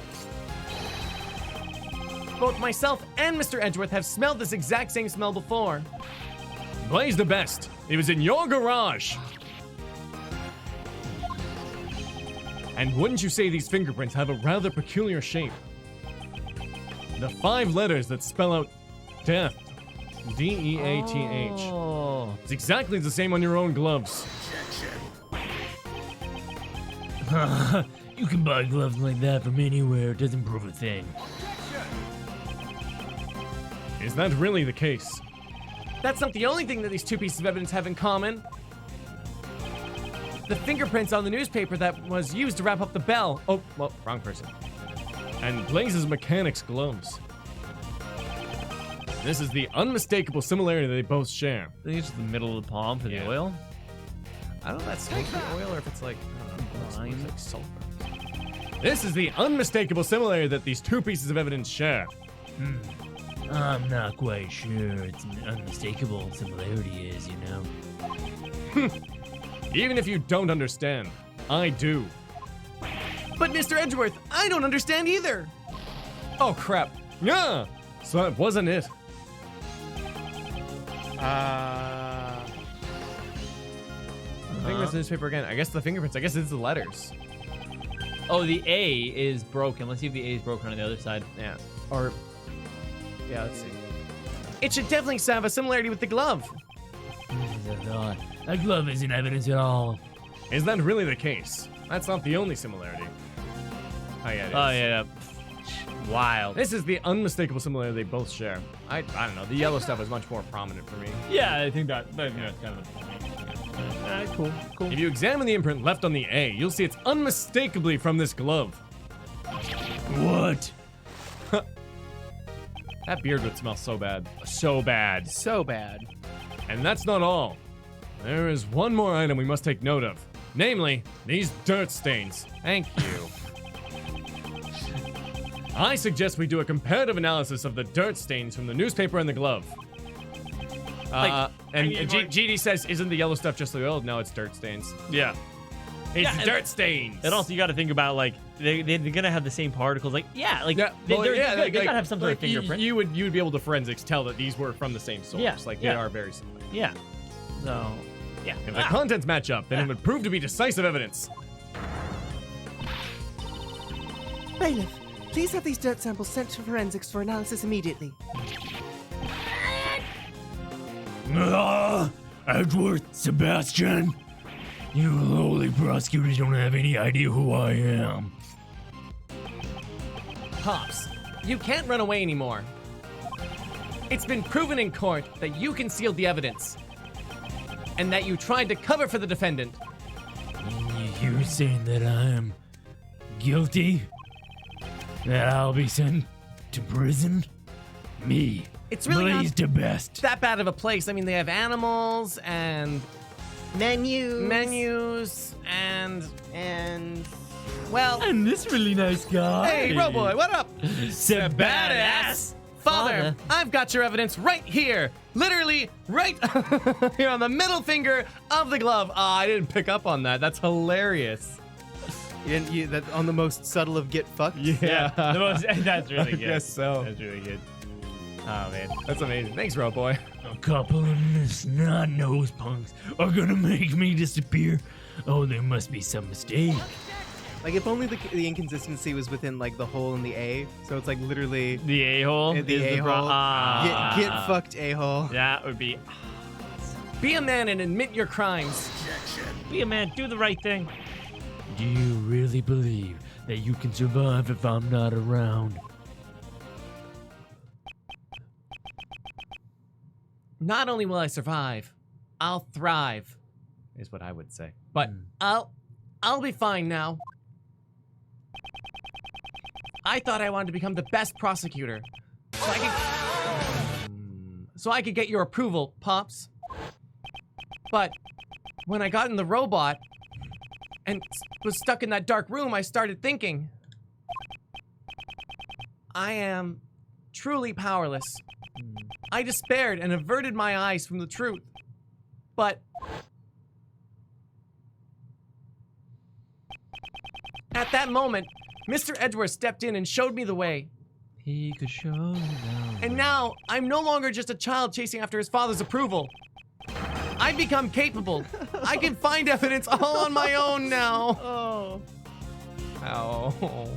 Both myself and Mr. Edgeworth have smelled this exact same smell before. Blaze the best. It was in your garage. And wouldn't you say these fingerprints have a rather peculiar shape? The 5 letters that spell out death. D-E-A-T-H. Oh. It's exactly the same on your own gloves. You can buy gloves like that from anywhere. It doesn't prove a thing. Is that really the case? That's not the only thing that these 2 pieces of evidence have in common. The fingerprints on the newspaper that was used to wrap up the bell. Oh, well, wrong person. And Blaze's mechanic's gloves. This is the unmistakable similarity they both share. I think it's the middle of the palm for the oil. I don't know if that's smoky oil or if it's like, I don't know, Lime. like sulfur. This is the unmistakable similarity that these 2 pieces of evidence share. I'm not quite sure it's an unmistakable similarity is, you know. Even if you don't understand, I do. But Mr. Edgeworth, I don't understand either. Oh crap. Yeah. So that wasn't it. Fingerprints in the newspaper again. I guess the fingerprints. I guess it's the letters. Oh, the A is broken. Let's see if the A is broken on the other side. Yeah. Or yeah, let's see. It should definitely have a similarity with the glove. That glove isn't evidence at all. Is that really the case? That's not the only similarity. Oh yeah, it is. Oh yeah. Wild. This is the unmistakable similarity they both share. I don't know. The yellow stuff is much more prominent for me. Yeah, I think that's kind of the point. Cool. If you examine the imprint left on the A, you'll see it's unmistakably from this glove. What? That beard would smell so bad. So bad. So bad. And that's not all. There is one more item we must take note of. Namely, these dirt stains. Thank you. I suggest we do a comparative analysis of the dirt stains from the newspaper and the glove. GD says, isn't the yellow stuff just the oil? No, it's dirt stains. Yeah. It's dirt stains. And also, you got to think about, like, they're gonna have the same particles. Like, they gotta have some sort of fingerprint. You would be able to forensics tell that these were from the same source. Yeah, They are very similar. Yeah. So, yeah. If the contents match up, then it would prove to be decisive evidence. Bailiff, please have these dirt samples sent to forensics for analysis immediately. Edgeworth, Sebastian, you lowly prosecutors don't have any idea who I am. Pops, you can't run away anymore. It's been proven in court that you concealed the evidence and that you tried to cover for the defendant. You're saying that I'm guilty? That I'll be sent to prison? Me. It's really Blaze to best. that bad of a place. I mean, they have animals and menus and well. And this really nice guy. Hey, Roboy, what up? Badass. Father, I've got your evidence right here. Literally right here on the middle finger of the glove. I didn't pick up on that. That's hilarious. That on the most subtle of get fucked. Yeah. That's really good. I guess so. That's really good. Oh, man. That's amazing. Thanks, Roboy. A couple of snot-nosed punks are gonna make me disappear. Oh, there must be some mistake. Like, if only the inconsistency was within, like, the hole in the A. So it's, like, literally... The a-hole? The a-hole. Get fucked, a-hole. That would be... Be a man and admit your crimes. Be a man. Do the right thing. Do you really believe that you can survive if I'm not around? Not only will I survive, I'll thrive, is what I would say. But I'll be fine now. I thought I wanted to become the best prosecutor, so I could get your approval, Pops. But when I got in the robot and was stuck in that dark room, I started thinking, I am truly powerless. I despaired and averted my eyes from the truth. But at that moment, Mr. Edgeworth stepped in and showed me the way. He could show now. And now, I'm no longer just a child chasing after his father's approval. I've become capable. I can find evidence all on my own now. Oh. Ow.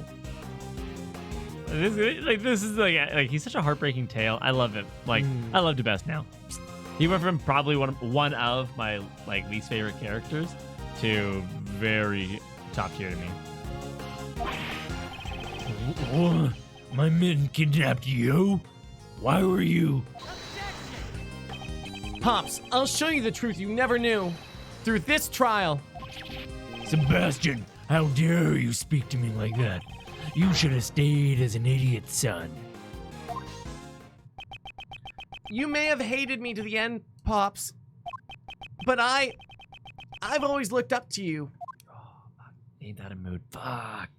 This is like he's such a heartbreaking tale. I love him. Like I love DeBest now. He went from probably one of my least favorite characters to very top tier to me. What? My men kidnapped you? Why were you? Pops, I'll show you the truth you never knew. Through this trial. Sebastian, how dare you speak to me like that? You should have stayed as an idiot, son. You may have hated me to the end, Pops. But I've always looked up to you. Ain't that a mood? Fuck.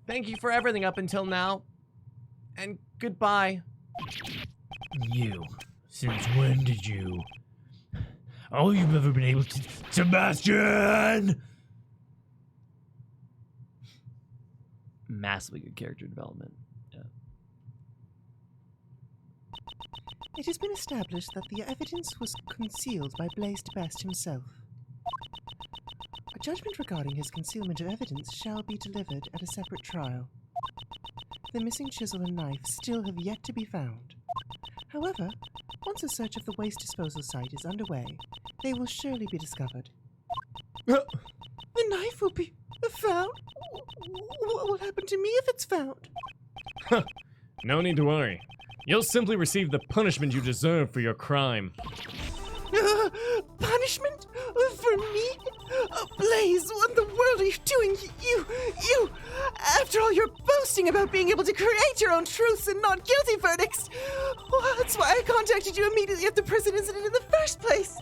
Thank you for everything up until now. And goodbye. You? Since when did you? All you've ever been able to... Sebastian! Massively good character development. Yeah. It has been established that the evidence was concealed by Blaze DeBest himself. A judgment regarding his concealment of evidence shall be delivered at a separate trial. The missing chisel and knife still have yet to be found. However, once a search of the waste disposal site is underway, they will surely be discovered. The knife will be found? What will happen to me if it's found? No need to worry. You'll simply receive the punishment you deserve for your crime. Punishment? For me? Blaze, what in the world are you doing? You! After all your boasting about being able to create your own truths and not guilty verdicts! Well, that's why I contacted you immediately after the prison incident in the first place!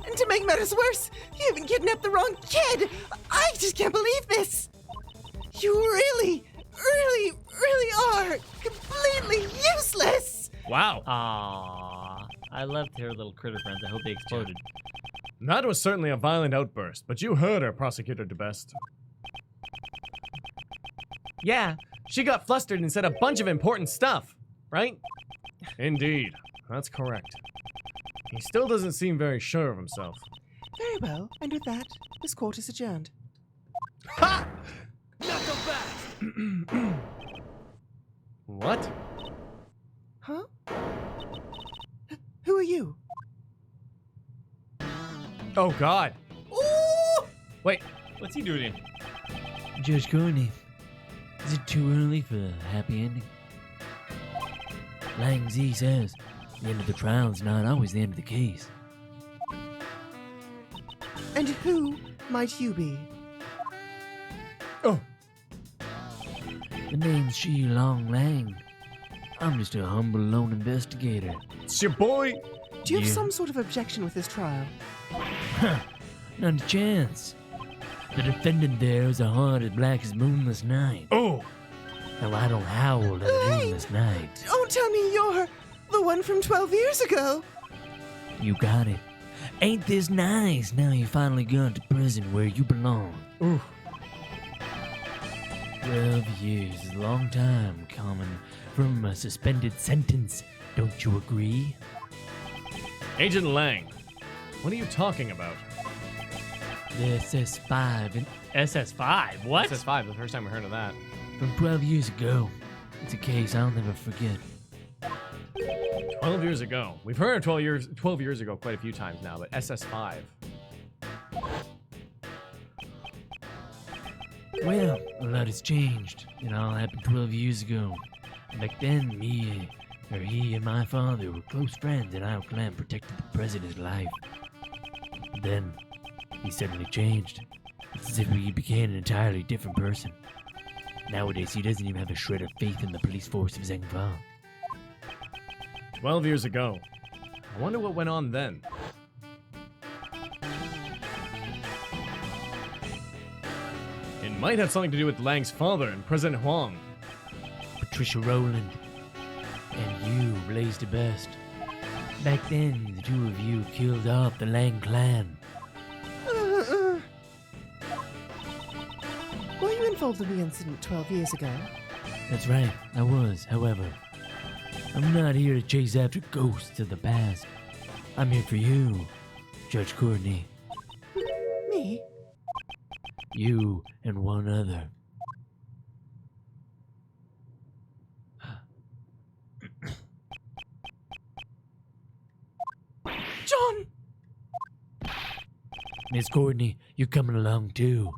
And to make matters worse, you even kidnapped the wrong kid! I just can't believe this! You really, really, really are completely useless! Wow. Aww. I loved her little critter friends. I hope they exploded. That was certainly a violent outburst, but you heard her, Prosecutor DeBest. Yeah, she got flustered and said a bunch of important stuff, right? Indeed, that's correct. He still doesn't seem very sure of himself. Very well, and with that, this court is adjourned. Ha! Not so fast! What? Huh? Who are you? Oh, God. Ooh! Wait, What's he doing? Judge Courtney, is it too early for a happy ending? Lang Z says the end of the trial is not always the end of the case. And who might you be? oh, The name's Shi Long Lang. I'm just a humble lone investigator. it's your boy. Do you have Yeah. some sort of objection with this trial? Not a chance. The defendant there is a heart as black as moonless night. Oh, Now I don't howl at a moonless night. Don't tell me you're the one from 12 years ago. You got it. Ain't this nice? Now you finally got to prison where you belong. ooh. 12 years is a long time coming from a suspended sentence. Don't you agree? Agent Lang, what are you talking about? The SS5 and SS5. What? SS5, the first time we heard of that. from 12 years ago. It's a case I'll never forget. 12 years ago. We've heard of 12 years ago quite a few times now, but SS5. Well, a lot has changed. It all happened 12 years ago. Back then, he and my father were close friends, and our clan protected the president's life. But then, he suddenly changed. It's as if he became an entirely different person. Nowadays, he doesn't even have a shred of faith in the police force of Zhengfa. 12 years ago. I wonder what went on then. It might have something to do with Lang's father and President Huang. Patricia Rowland, and you, Blaze the Best. Back then, the two of you killed off the Lang clan. Were you involved in the incident 12 years ago? That's right, I was. However, I'm not here to chase after ghosts of the past. I'm here for you, Judge Courtney. Me? You and one other. John! Miss Courtney, you're coming along too.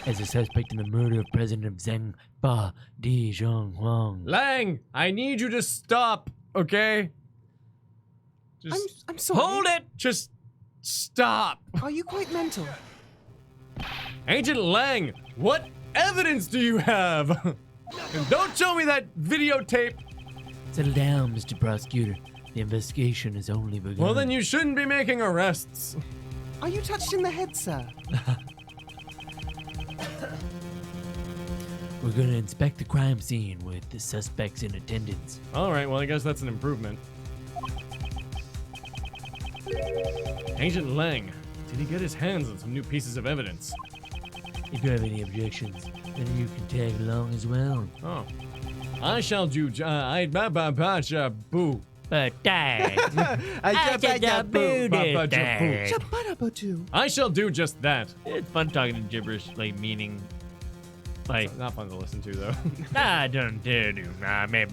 As a suspect in the murder of President of Zhengfa, Di Zhonghuang. Lang, I need you to stop, okay? I'm sorry. hold it! Just stop. Are you quite mental? Agent Lang, what evidence do you have? And don't show me that videotape. Settle down, Mr. Prosecutor. The investigation has only begun. Well, then you shouldn't be making arrests. Are you touched in the head, sir? We're gonna inspect the crime scene with the suspects in attendance. All right, well, I guess that's an improvement. Agent Lang, did he get his hands on some new pieces of evidence? If you have any objections, then you can tag along as well. Oh. I shall do, boo. But die. Shabadabadoo. I shall do just that. It's fun talking in gibberish, like meaning, like Not fun to listen to, though. I don't dare do my baby.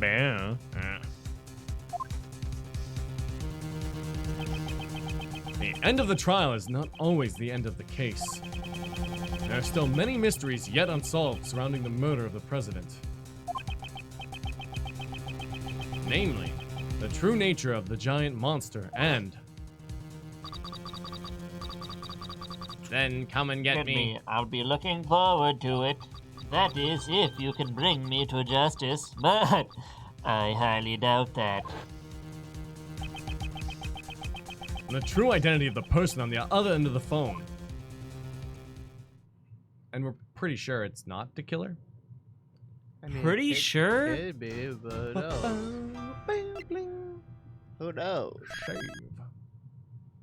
The end of the trial is not always the end of the case. There are still many mysteries yet unsolved surrounding the murder of the president. Namely, the true nature of the giant monster and... Then come and get me. I'll be looking forward to it. That is, if you can bring me to justice, but I highly doubt that. The true identity of the person on the other end of the phone. And we're pretty sure it's not the killer. I mean, Pretty sure? Could be, but who knows?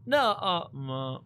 No,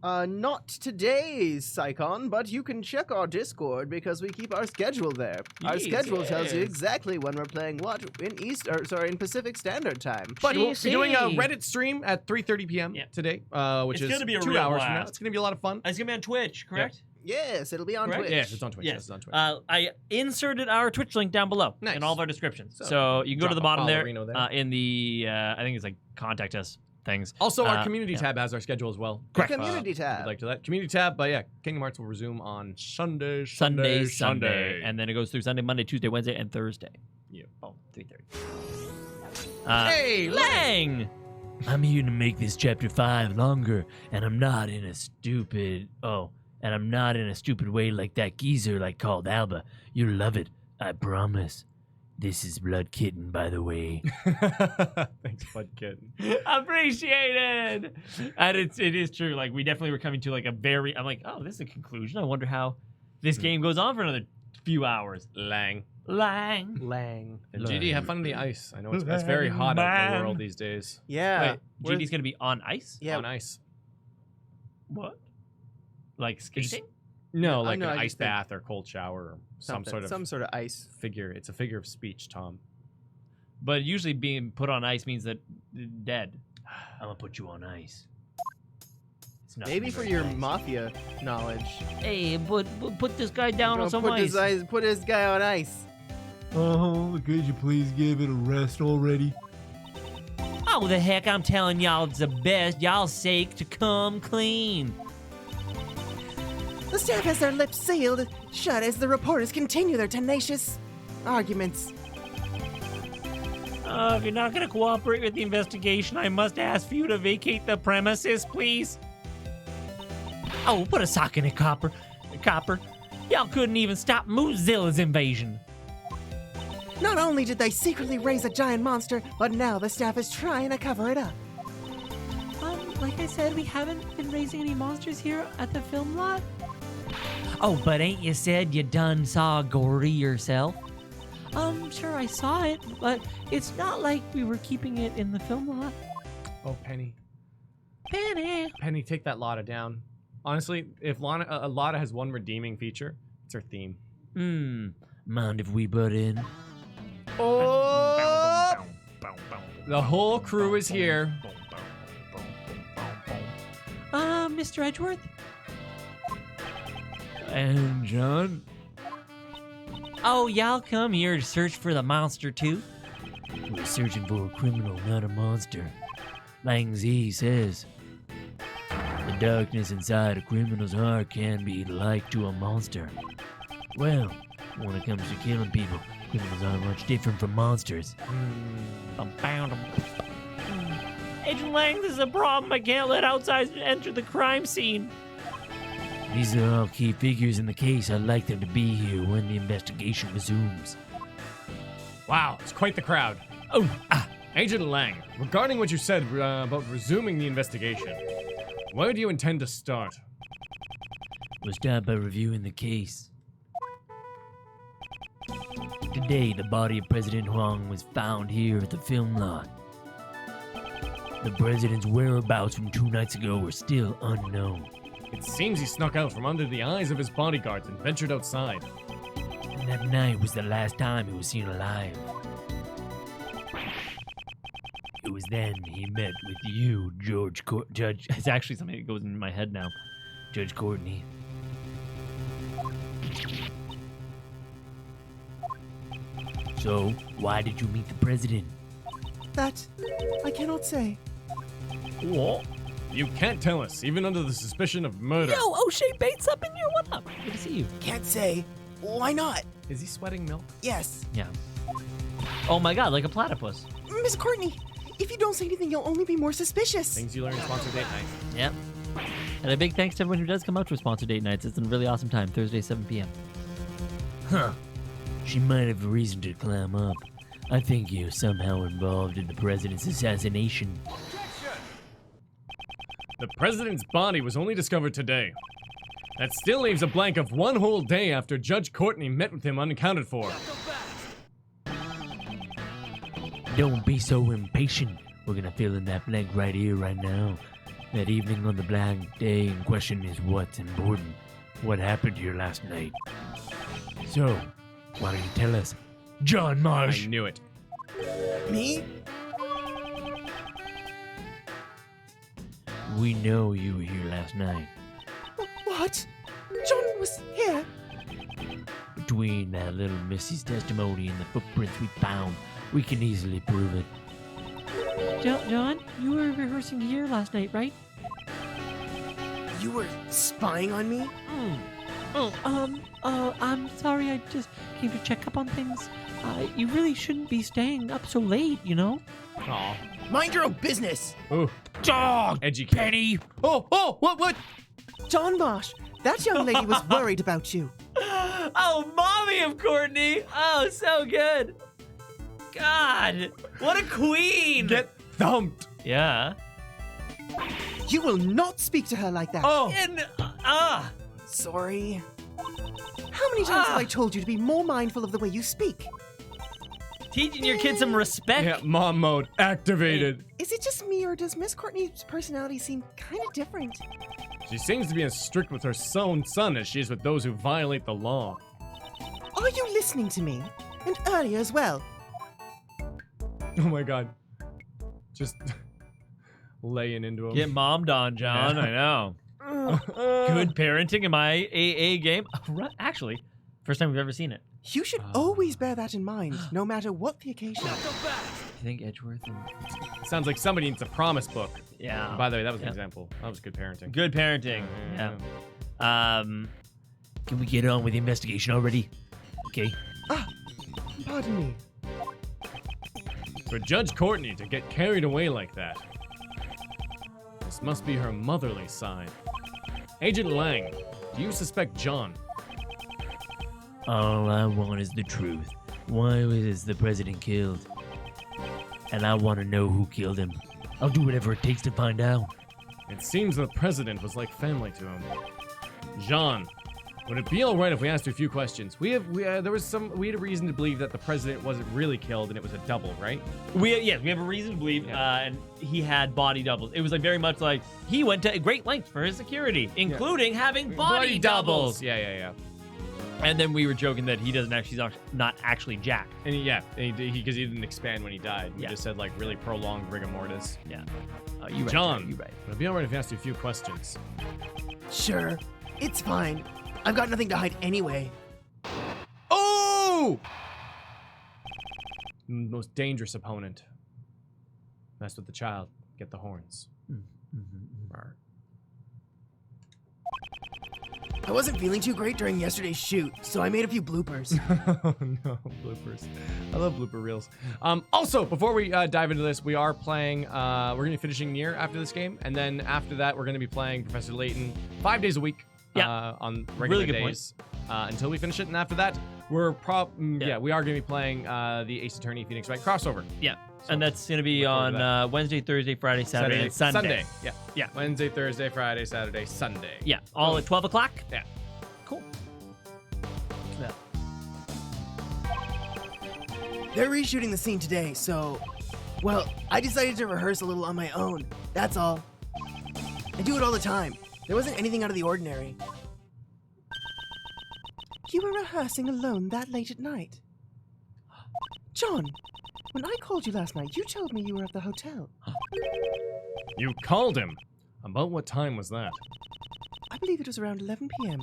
Not today's Psychon, but you can check our Discord because we keep our schedule there. Our schedule tells you exactly when we're playing what in Pacific Standard Time. But we'll be doing a Reddit stream at 3:30 p.m. today, which It's is gonna be a 2 real hours from now. blast. It's gonna be a lot of fun. it's gonna be on Twitch, correct? Yes, it'll be on Correct? Twitch. Yes, it's on Twitch. Yes. It's on Twitch. I inserted our Twitch link down below Nice. in all of our descriptions. So, So you can go to drop the a bottom there, follow-reno there. in the, I think it's like contact us things. Also, our community yeah. tab has our schedule as well. Correct. Community If tab. you'd like to that community tab, but yeah, Kingdom Hearts will resume on Sunday. Sunday. And then it goes through Sunday, Monday, Tuesday, Wednesday, and Thursday. Yeah. Boom, 3:30. Hey, Lang! I'm here to make this chapter 5 longer, and I'm not in a stupid way like that geezer like called Alba. You'll love it, I promise. This is Blood Kitten, by the way. Thanks, Bud Kitten. Appreciated. And it is true. Like, we definitely were coming to like a very. I'm like, oh, this is a conclusion. I wonder how this game goes on for another few hours. Lang. Lang. And GD, have fun on the ice. I know it's very hot out in the world these days. Yeah. Wait, GD's gonna be on ice? Yeah. On ice. What? Like skating? No, like no, an I ice just think- bath or cold shower or some sort of ice. figure. It's a figure of speech, Tom. But usually being put on ice means that dead. I'm gonna put you on ice. It's not Maybe gonna for be your very nice. mafia knowledge. Hey, but put this guy down on some put ice. this guy on ice. Oh, could you please give it a rest already? Oh, the heck, I'm telling y'all it's the best. Y'all's sake to come clean. The staff has their lips sealed shut as the reporters continue their tenacious arguments. If you're not gonna cooperate with the investigation, I must ask for you to vacate the premises, please. Oh, put a sock in it, Copper. Y'all couldn't even stop Mozilla's invasion. Not only did they secretly raise a giant monster, but now the staff is trying to cover it up. Like I said, we haven't been raising any monsters here at the film lot. Oh, but ain't you said you done saw Gory yourself? Sure I saw it, but it's not like we were keeping it in the film lot. Oh, Penny. Penny! Take that Lotta down. Honestly, if Lotta has one redeeming feature, it's her theme. Mind if we butt in? Oh! The whole crew is here. Mr. Edgeworth? And John? Oh, y'all come here to search for the monster too? We're searching for a criminal, not a monster. Lang Z says, the darkness inside a criminal's heart can be like to a monster. Well, when it comes to killing people, criminals aren't much different from monsters. Agent Lang, this is a problem. I can't let outsiders enter the crime scene. These are all key figures in the case. I'd like them to be here when the investigation resumes. Wow, it's quite the crowd. Oh, Agent Lang, regarding what you said about resuming the investigation, where do you intend to start? We'll start by reviewing the case. Today, the body of President Huang was found here at the film lot. The president's whereabouts from 2 nights ago were still unknown. It seems he snuck out from under the eyes of his bodyguards and ventured outside. And that night was the last time he was seen alive. It was then he met with you, Judge. It's actually something that goes in my head now. Judge Courtney. So, why did you meet the president? That I cannot say. What? You can't tell us, even under the suspicion of murder. Yo, O'Shea Bates up in here. What up? Good to see you. Can't say. Why not? Is he sweating milk? Yes. Yeah. Oh my god, like a platypus. Miss Courtney, if you don't say anything, you'll only be more suspicious. Things you learn in Sponsor Date Night. Yep. And a big thanks to everyone who does come out to a sponsored date nights. It's a really awesome time, Thursday, 7 p.m. Huh. She might have a reason to clam up. I think you're somehow involved in the president's assassination. The president's body was only discovered today. That still leaves a blank of 1 whole day after Judge Courtney met with him unaccounted for. Don't be so impatient. We're gonna fill in that blank right here, right now. That evening on the blank day in question is what's important. What happened here last night? So, why don't you tell us, John Marsh? I knew it. Me? We know you were here last night. What? John was here? Between that little Missy's testimony and the footprints we found, we can easily prove it. John, you were rehearsing here last night, right? You were spying on me? I'm sorry, I just came to check up on things. You really shouldn't be staying up so late, you know? Aw. Mind your own business! Ooh. Dog! Edgy kid. Penny! Oh, what? John Marsh, that young lady was worried about you. Oh, mommy of Courtney. Oh, so good. God, what a queen. Get thumped. Yeah. You will not speak to her like that. Oh. Sorry. How many times have I told you to be more mindful of the way you speak? Teaching your kids some respect. Yeah, mom mode activated. Is it just me, or does Miss Courtney's personality seem kind of different? She seems to be as strict with her own son as she is with those who violate the law. Are you listening to me? And earlier as well. Oh my god. Just laying into him. Get mommed on, John. I know. Good parenting in my AA game. Actually, first time we've ever seen it. You should always bear that in mind, no matter what the occasion. You think Edgeworth and... Sounds like somebody needs a promise book. Yeah. And by the way, that was an example. That was good parenting. Good parenting. Yeah. Can we get on with the investigation already? Okay. Pardon me. For Judge Courtney to get carried away like that. This must be her motherly side. Agent Lang, do you suspect John? All I want is the truth. Why was the president killed? And I want to know who killed him. I'll do whatever it takes to find out. It seems the president was like family to him. John, would it be all right if we asked you a few questions? We had a reason to believe that the president wasn't really killed and it was a double, right? We have a reason to believe, and he had body doubles. It was like very much like he went to great lengths for his security, including having body doubles. Yeah. And then we were joking that he doesn't actually, he's not actually Jack. And because he didn't expand when he died. He just said like really prolonged rigor mortis. Yeah. You're right, John, you're right. Would it be all right if I asked you a few questions? Sure. It's fine. I've got nothing to hide anyway. Oh! Most dangerous opponent. Mess with the child, get the horns. I wasn't feeling too great during yesterday's shoot, so I made a few bloopers. Oh no, bloopers. I love blooper reels. Also, before we dive into this, we are playing, we're going to be finishing Nier after this game, and then after that, we're going to be playing Professor Layton 5 days a week on regular Really good days until we finish it, and after that, we're we are going to be playing the Ace Attorney Phoenix Wright crossover. Yeah. So, and that's going to be on Wednesday, Thursday, Friday, Saturday, and Sunday. Yeah. Wednesday, Thursday, Friday, Saturday, Sunday. Yeah. All at 12 o'clock? Yeah. Cool. They're reshooting the scene today, so... Well, I decided to rehearse a little on my own. That's all. I do it all the time. There wasn't anything out of the ordinary. You were rehearsing alone that late at night? John, when I called you last night, you told me you were at the hotel. You called him? About what time was that? I believe it was around 11 p.m.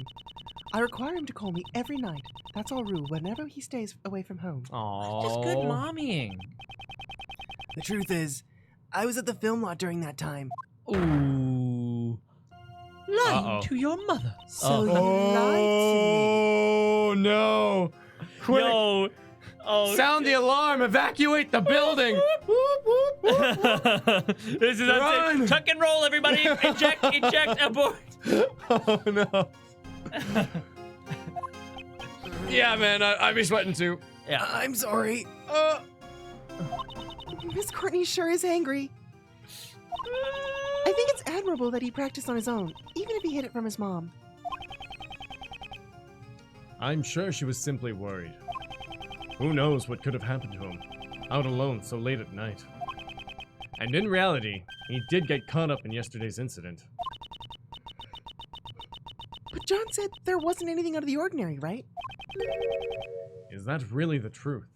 I require him to call me every night. That's our rule whenever he stays away from home. Aww. Just good mommying. The truth is, I was at the film lot during that time. Ooh. Lying to your mother. So you lied to me. Oh no. Quick. Yo. Oh, sound the alarm! Evacuate the building! This is unsafe. Tuck and roll, everybody! Eject, abort! Oh no. Yeah, man, I'd be sweating too. Yeah. I'm sorry. Miss Courtney sure is angry. I think it's admirable that he practiced on his own, even if he hid it from his mom. I'm sure she was simply worried. Who knows what could have happened to him, out alone so late at night. And in reality, he did get caught up in yesterday's incident. But John said there wasn't anything out of the ordinary, right? Is that really the truth?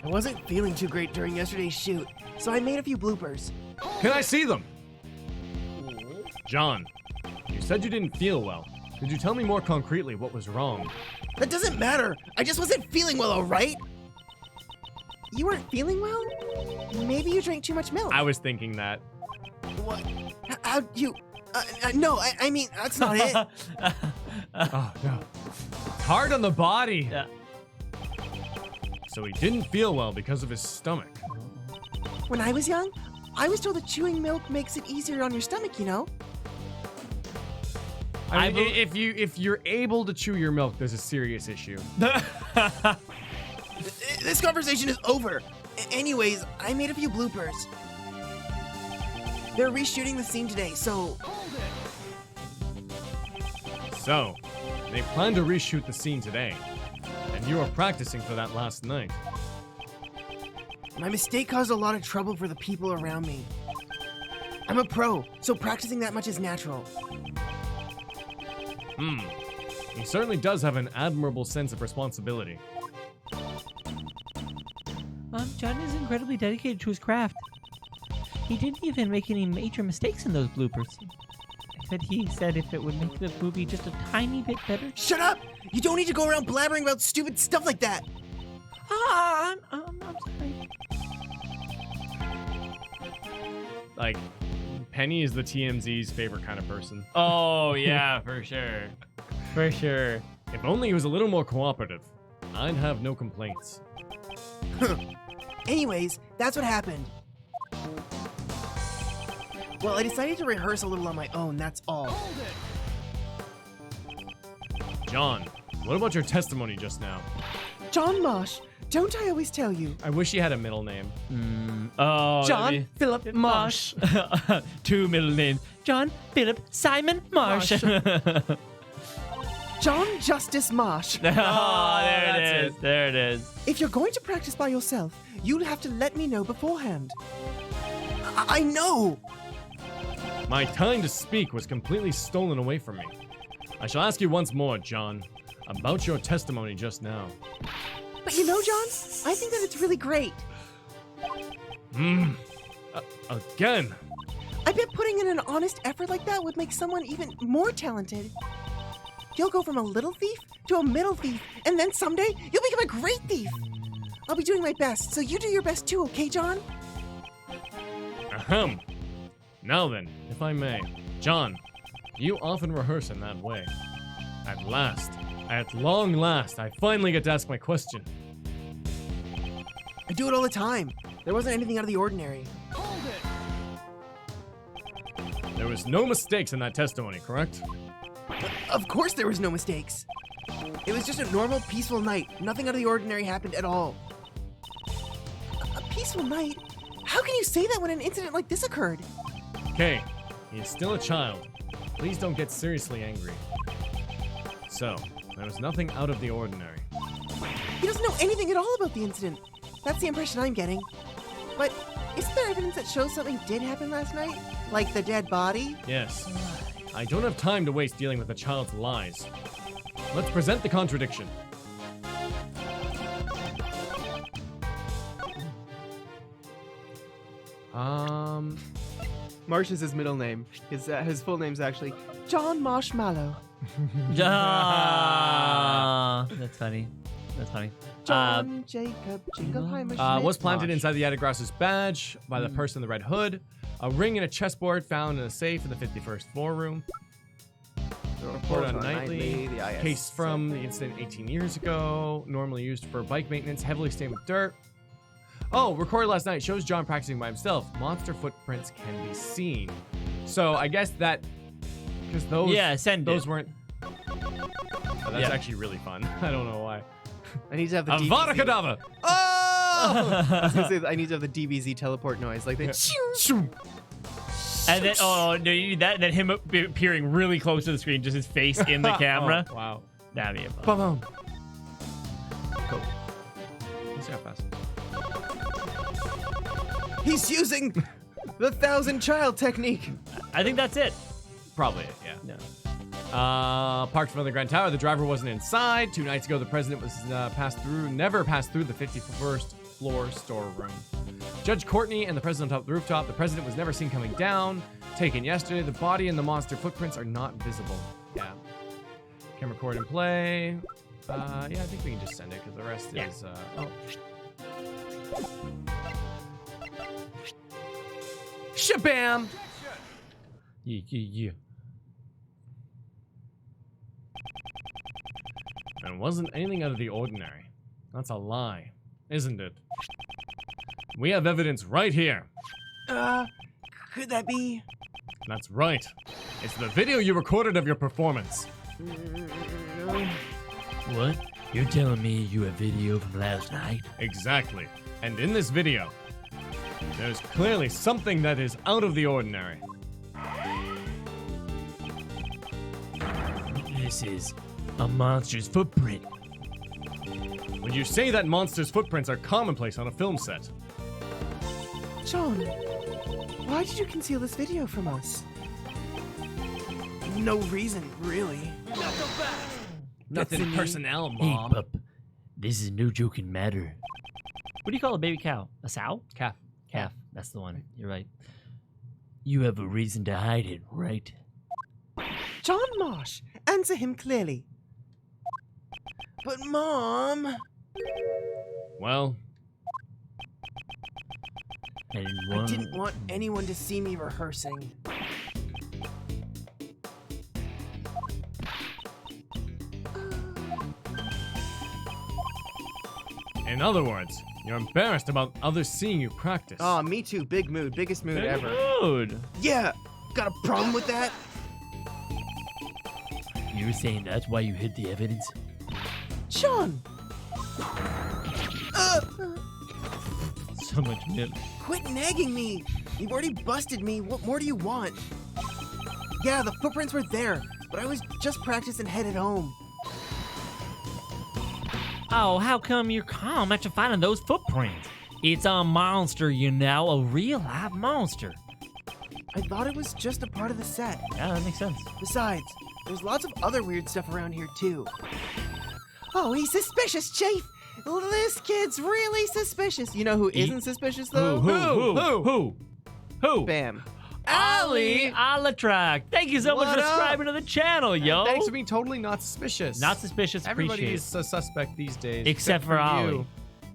I wasn't feeling too great during yesterday's shoot, so I made a few bloopers. Can I see them? John, you said you didn't feel well. Could you tell me more concretely what was wrong? That doesn't matter. I just wasn't feeling well, all right? You weren't feeling well? Maybe you drank too much milk. I was thinking that. What? How'd you... no, I mean, that's not it. Oh, no. It's hard on the body. Yeah. So he didn't feel well because of his stomach. When I was young, I was told that chewing milk makes it easier on your stomach, you know? I mean, if you're able to chew your milk, there's a serious issue. This conversation is over. Anyways, I made a few bloopers. They're reshooting the scene today, so... So, they plan to reshoot the scene today. And you were practicing for that last night. My mistake caused a lot of trouble for the people around me. I'm a pro, so practicing that much is natural. He certainly does have an admirable sense of responsibility. John is incredibly dedicated to his craft. He didn't even make any major mistakes in those bloopers. He said if it would make the movie just a tiny bit better. Shut up! You don't need to go around blabbering about stupid stuff like that. I'm sorry. Like, Penny is the TMZ's favorite kind of person. Oh, yeah, for sure. For sure. If only he was a little more cooperative, I'd have no complaints. Anyways, that's what happened. Well, I decided to rehearse a little on my own, that's all. John, what about your testimony just now? John Marsh, don't I always tell you? I wish he had a middle name. Oh, John Philip Marsh. 2 middle names. John Philip Simon Marsh. John Justice Marsh. Oh, there it is. There it is. If you're going to practice by yourself, you'll have to let me know beforehand. I know! My time to speak was completely stolen away from me. I shall ask you once more, John, about your testimony just now. But you know, John, I think that it's really great. Again? I bet putting in an honest effort like that would make someone even more talented. You'll go from a little thief to a middle thief, and then someday you'll become a great thief. I'll be doing my best, so you do your best too, okay, John? Ahem. Now then, if I may. John, you often rehearse in that way. At long last, I finally get to ask my question. I do it all the time. There wasn't anything out of the ordinary. There was no mistakes in that testimony, correct? Of course there was no mistakes. It was just a normal, peaceful night. Nothing out of the ordinary happened at all. A peaceful night? How can you say that when an incident like this occurred? Okay, he is still a child. Please don't get seriously angry. So, there was nothing out of the ordinary. He doesn't know anything at all about the incident. That's the impression I'm getting. But isn't there evidence that shows something did happen last night? Like the dead body? Yes. I don't have time to waste dealing with a child's lies. Let's present the contradiction. Marsh is his middle name. His full name's actually John Marshmallow. That's funny. That's funny. John Jacob Jingleheimer Schmidt. Was planted Marsh. inside the attic badge by the person in the red hood. A ring and a chessboard found in a safe in the 51st floor room. Report on nightly. The Case from the incident 18 years ago. Normally used for bike maintenance. Heavily stained with dirt. Oh, recorded last night. Shows John practicing by himself. Monster footprints can be seen. So I guess that... Because those... Yeah, send those it. weren't... Oh, that's actually really fun. I don't know why. I need to have the Avada DBZ. Kedavra! Oh! I was gonna say I need to have the DBZ teleport noise, like they. And then, oh, no, you need that. And then him appearing really close to the screen, just his face in the camera. Oh, wow. That'd be a fun. Boom. Cool. Let's see how fast. He's using the 1,000-child technique. I think that's it. Probably it, yeah. Parked in front of the Grand Tower. The driver wasn't inside. 2 nights ago, the president was never passed through the 51st floor storeroom. Judge Courtney and the president on top of the rooftop. The president was never seen coming down. Taken yesterday. The body and the monster footprints are not visible. Yeah. Camera record and play. Yeah, I think we can just send it because the rest is. Shabam! Yeah. And it wasn't anything out of the ordinary. That's a lie, isn't it? We have evidence right here. Could that be? That's right. It's the video you recorded of your performance. What? You're telling me you have video from last night? Exactly. And in this video, there's clearly something that is out of the ordinary. This is a monster's footprint. Would you say that monsters' footprints are commonplace on a film set? John, why did you conceal this video from us? No reason, really. Nothing personnel, Hey, Mom. pup. This is no joking matter. What do you call a baby cow? A sow? Calf. Calf. That's the one. You're right. You have a reason to hide it, right? John Marsh, answer him clearly. But Mom... Well, And I didn't want anyone to see me rehearsing. in other words, you're embarrassed about others seeing you practice. Oh, me too. Big mood. Biggest mood ever. Dude. Yeah. Got a problem with that? You were saying that's why you hid the evidence? John! So much mint. Quit nagging me! You've already busted me. What more do you want? Yeah, the footprints were there, but I was just practicing headed home. Oh, how come you're calm after finding those footprints? It's a monster, you know, a real live monster. I thought it was just a part of the set. Yeah, that makes sense. Besides, there's lots of other weird stuff around here, too. Oh, he's suspicious, Chief! This kid's really suspicious. You know who isn't suspicious, though? Who? Bam. Ali! Alatrack. Thank you so much What for up? subscribing to the channel, yo. Thanks for being totally not suspicious. Not suspicious, Everybody appreciate is a suspect these days. except for you. Ollie.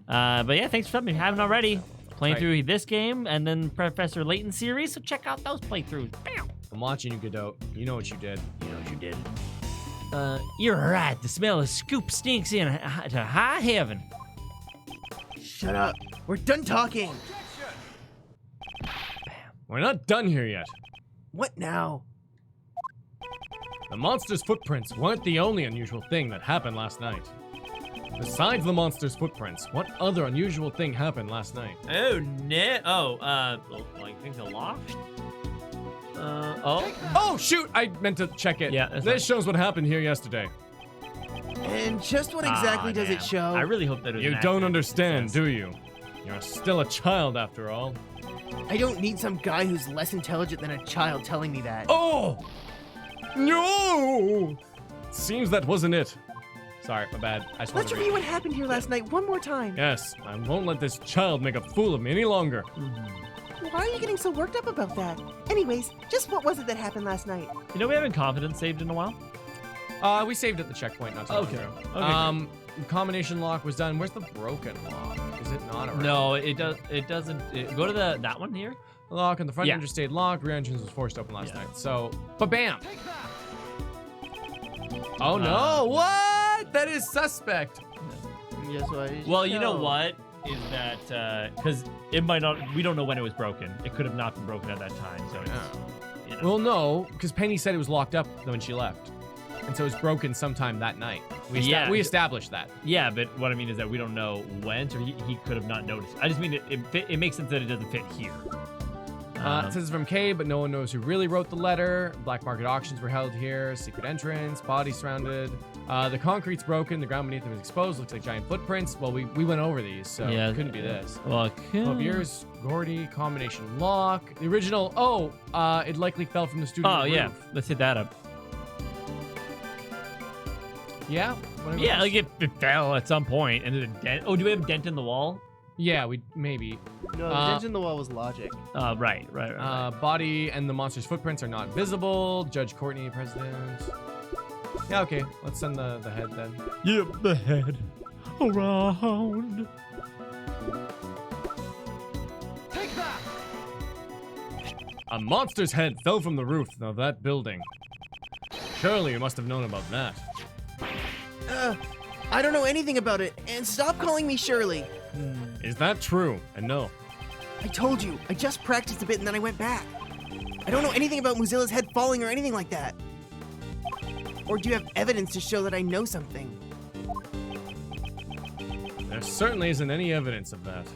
But yeah, thanks for subbing. If you haven't already, playing Right. through this game and then Professor Layton series, so check out those playthroughs. Bam! I'm watching you, Godot. You know what you did. You know what you did. You're right. The smell of scoop stinks in to high heaven. Shut up. We're done talking. We're not done here yet. What now? The monster's footprints weren't the only unusual thing that happened last night. Besides the monster's footprints, what other unusual thing happened last night? Oh, no. Oh, I think the loft? Oh, shoot! I meant to check it. Yeah, that's This shows what happened here yesterday. And just what exactly does it show? I really hope that it was You an don't accident. understand, do you? You're still a child after all. I don't need some guy who's less intelligent than a child telling me that. Oh! No! Seems that wasn't it. Sorry, my bad. I just wanted Let's to review read. what happened here last night one more time. Yes, I won't let this child make a fool of me any longer. Why are you getting so worked up about that? Anyways, just what was it that happened last night? You know, we haven't Confidence saved in a while. We saved at the checkpoint not too long ago. Okay, The combination lock was done. Where's the broken lock? Is it not around? No, it doesn't. Go to that one here. Lock on the front Yeah. interstate lock. Rear engines was forced open last night. So, ba-bam! Oh no! What? That is suspect. Yes, why? Well, you know what is that because it might not. We don't know when it was broken. It could have not been broken at that time. So it's, you know. Well, no, because Penny said it was locked up when she left, and so it was broken sometime that night. We established that. Yeah, but what I mean is that we don't know when, so he could have not noticed. I just mean it makes sense that it doesn't fit here. It says it's from K, but no one knows who really wrote the letter. Black market auctions were held here. Secret entrance, body surrounded. The concrete's broken. The ground beneath them is exposed. Looks like giant footprints. Well, we went over these, so it couldn't be this. Well, 12 years, Gordy, combination lock. The original, it likely fell from the studio roof. yeah. Let's hit that up. Yeah? Yeah, like it fell at some point and there's a dent. Oh, do we have a dent in the wall? Yeah, maybe. No, the dent in the wall was logic. Right. Body and the monster's footprints are not visible. Judge Courtney, president. Yeah, okay. Let's send the head then. Yep, the head. Around. Take that! A monster's head fell from the roof of that building. Surely you must have known about that. I don't know anything about it, and stop calling me Shirley. Is that true? And no. I told you, I just practiced a bit and then I went back. I don't know anything about Mozilla's head falling or anything like that. Or do you have evidence to show that I know something? There certainly isn't any evidence of that.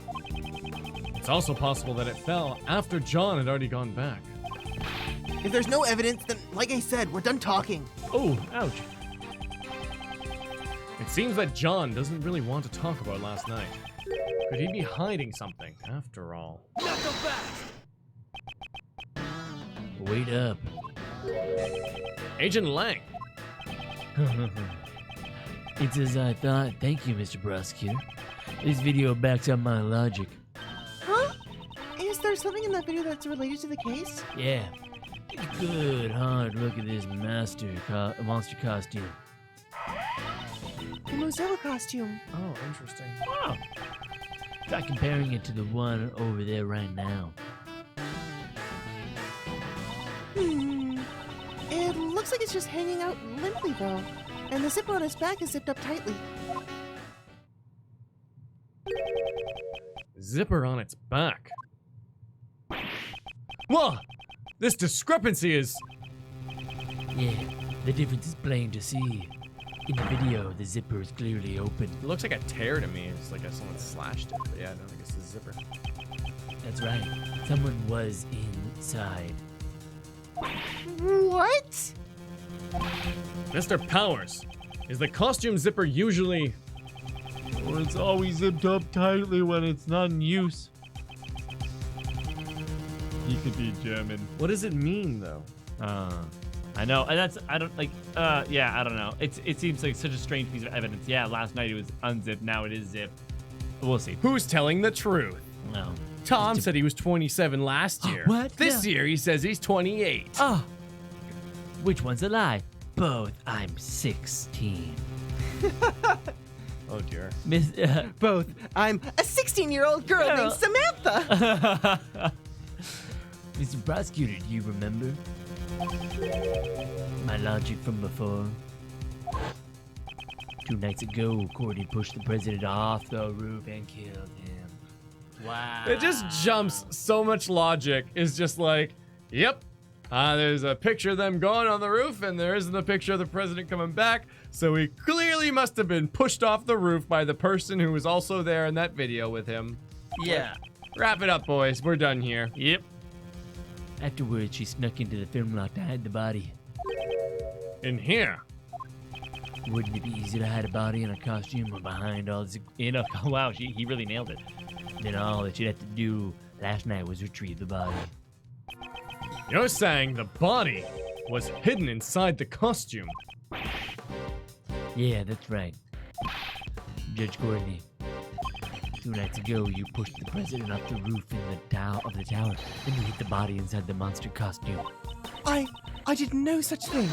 It's also possible that it fell after John had already gone back. If there's no evidence, then like I said, we're done talking. Oh, ouch. It seems that John doesn't really want to talk about last night. Could he be hiding something, after all? Not so fast! Wait up. Agent Lang. It's as I thought. Thank you, Mr. Prosecutor. This video backs up my logic. Huh? Is there something in that video that's related to the case? Yeah. Good hard look at this monster costume. The Mozilla costume. Oh, interesting. Oh. Try comparing it to the one over there right now. It looks like it's just hanging out limply though. And the zipper on his back is zipped up tightly. Zipper on its back. Whoa! This discrepancy is... Yeah, the difference is plain to see. In the video, the zipper is clearly open. It looks like a tear to me. It's like someone slashed it. But yeah, no, I guess it's a zipper. That's right. Someone was inside. What? Mr. Powers, is the costume zipper usually... Or it's always zipped up tightly when it's not in use. He could be German. What does it mean, though? I know, and I don't know. It seems like such a strange piece of evidence. Yeah, last night it was unzipped, now it is zipped. We'll see. Who's telling the truth? Well, Tom said he was 27 last year. What? This year he says he's 28. Oh. Which one's a lie? Both. I'm 16. Oh dear. Both. I'm a 16-year-old girl named Samantha. Mr. Prosecutor, do you remember? My logic from before. 2 nights ago, Cordy pushed the president off the roof and killed him. Wow. It just jumps so much logic. It's just like, yep. There's a picture of them going on the roof, and there isn't a picture of the president coming back. So he clearly must have been pushed off the roof by the person who was also there in that video with him. Yeah. Wrap it up, boys. We're done here. Yep. Afterwards, she snuck into the film lot to hide the body. In here. Wouldn't it be easier to hide a body in a costume or behind all this? Wow, he really nailed it. Then all that you'd have to do last night was retrieve the body. You're saying the body was hidden inside the costume. Yeah, that's right. Judge Courtney, 2 nights ago, you pushed the president off the roof of the tower, then you hid the body inside the monster costume. I did no such thing.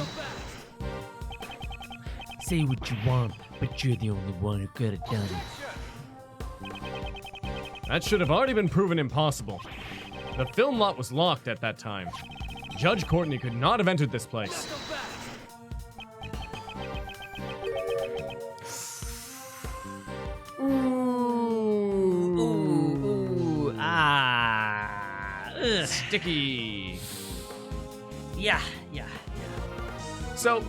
Say what you want, but you're the only one who could have done it. That should have already been proven impossible. The film lot was locked at that time. Judge Courtney could not have entered this place. Sticky. Yeah. So,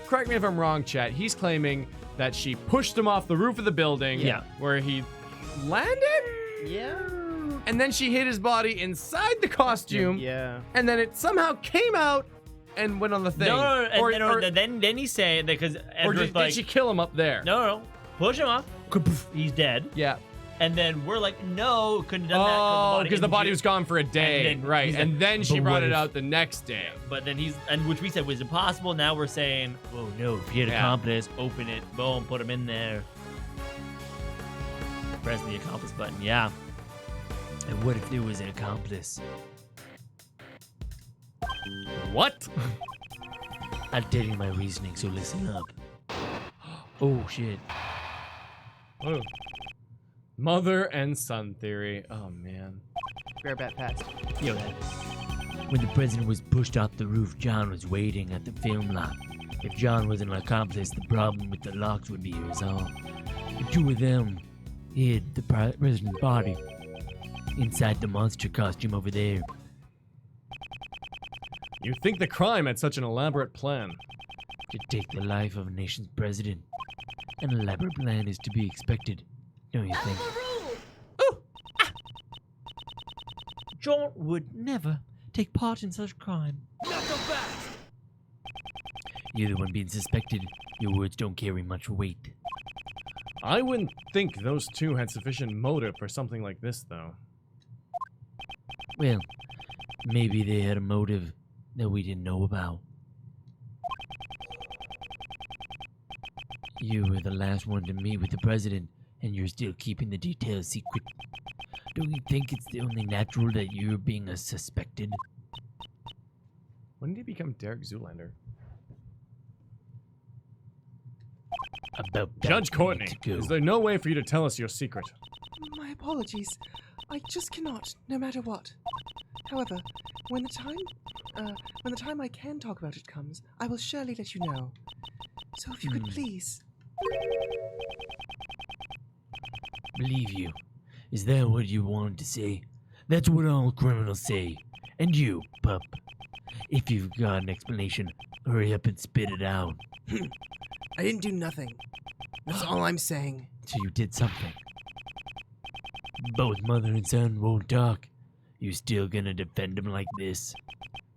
correct me if I'm wrong, chat. He's claiming that she pushed him off the roof of the building. Yeah. Where he landed? Yeah, and then she hid his body inside the costume. Yeah. And then it somehow came out and went on the thing. No, then he said because or did she kill him up there? No, push him off. He's dead. Yeah. And then we're like, no, couldn't have done Oh, that because the body was gone for a day, and then right? he's And like, then she "But brought what it if-" out the next day. But then which we said was impossible. Now we're saying, oh no, if he had accomplice, open it, boom, put him in there. Press the accomplice button, yeah. And what if there was an accomplice? What? I'll tell you my reasoning, so listen up. Oh, shit. Oh. Mother and son theory. Oh, man. Bearbat passed. Yo, when the president was pushed off the roof, John was waiting at the film lot. If John was an accomplice, the problem with the locks would be resolved. The two of them hid the president's body inside the monster costume over there. You think the crime had such an elaborate plan? To take the life of a nation's president. An elaborate plan is to be expected, don't you think? John would never take part in such crime. You're the one being suspected. Your words don't carry much weight. I wouldn't think those two had sufficient motive for something like this, though. Well, maybe they had a motive that we didn't know about. You were the last one to meet with the president, and you're still keeping the details secret. Don't you think it's only natural that you're being suspected? When did he become Derek Zoolander? About Judge Courtney, is there no way for you to tell us your secret? My apologies. I just cannot, no matter what. However, when the time I can talk about it comes, I will surely let you know. So if you could please. Believe you. Is that what you wanted to say? That's what all criminals say. And you, pup. If you've got an explanation, hurry up and spit it out. I didn't do nothing. That's all I'm saying. So you did something. Both mother and son won't talk. You still gonna defend him like this?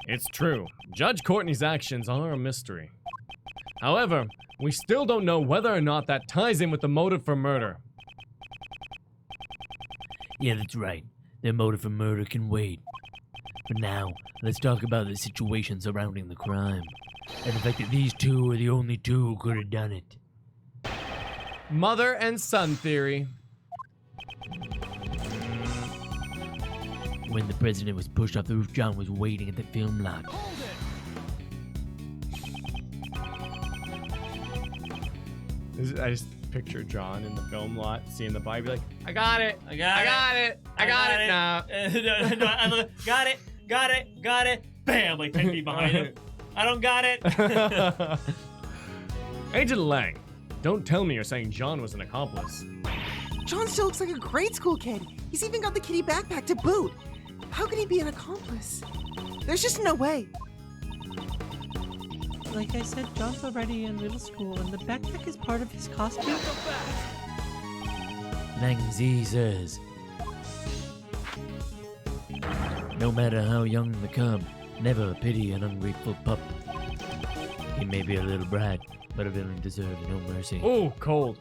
It's true. Judge Courtney's actions are a mystery. However, we still don't know whether or not that ties in with the motive for murder. Yeah, that's right. Their motive for murder can wait. But now, let's talk about the situation surrounding the crime. And the fact that these two are the only two who could have done it. Mother and son theory. When the president was pushed off the roof, John was waiting at the film lot. I just picture John in the film lot, seeing the body, be like, I got it now. Got it. Bam, like 10 feet behind him. I don't got it. Agent Lang, don't tell me you're saying John was an accomplice. John still looks like a grade school kid. He's even got the kitty backpack to boot. How could he be an accomplice? There's just no way. Like I said, John's already in middle school, and the backpack is part of his costume. Langzy says, no matter how young the cub, never pity an ungrateful pup. He may be a little brat, but a villain deserves no mercy. Oh, cold.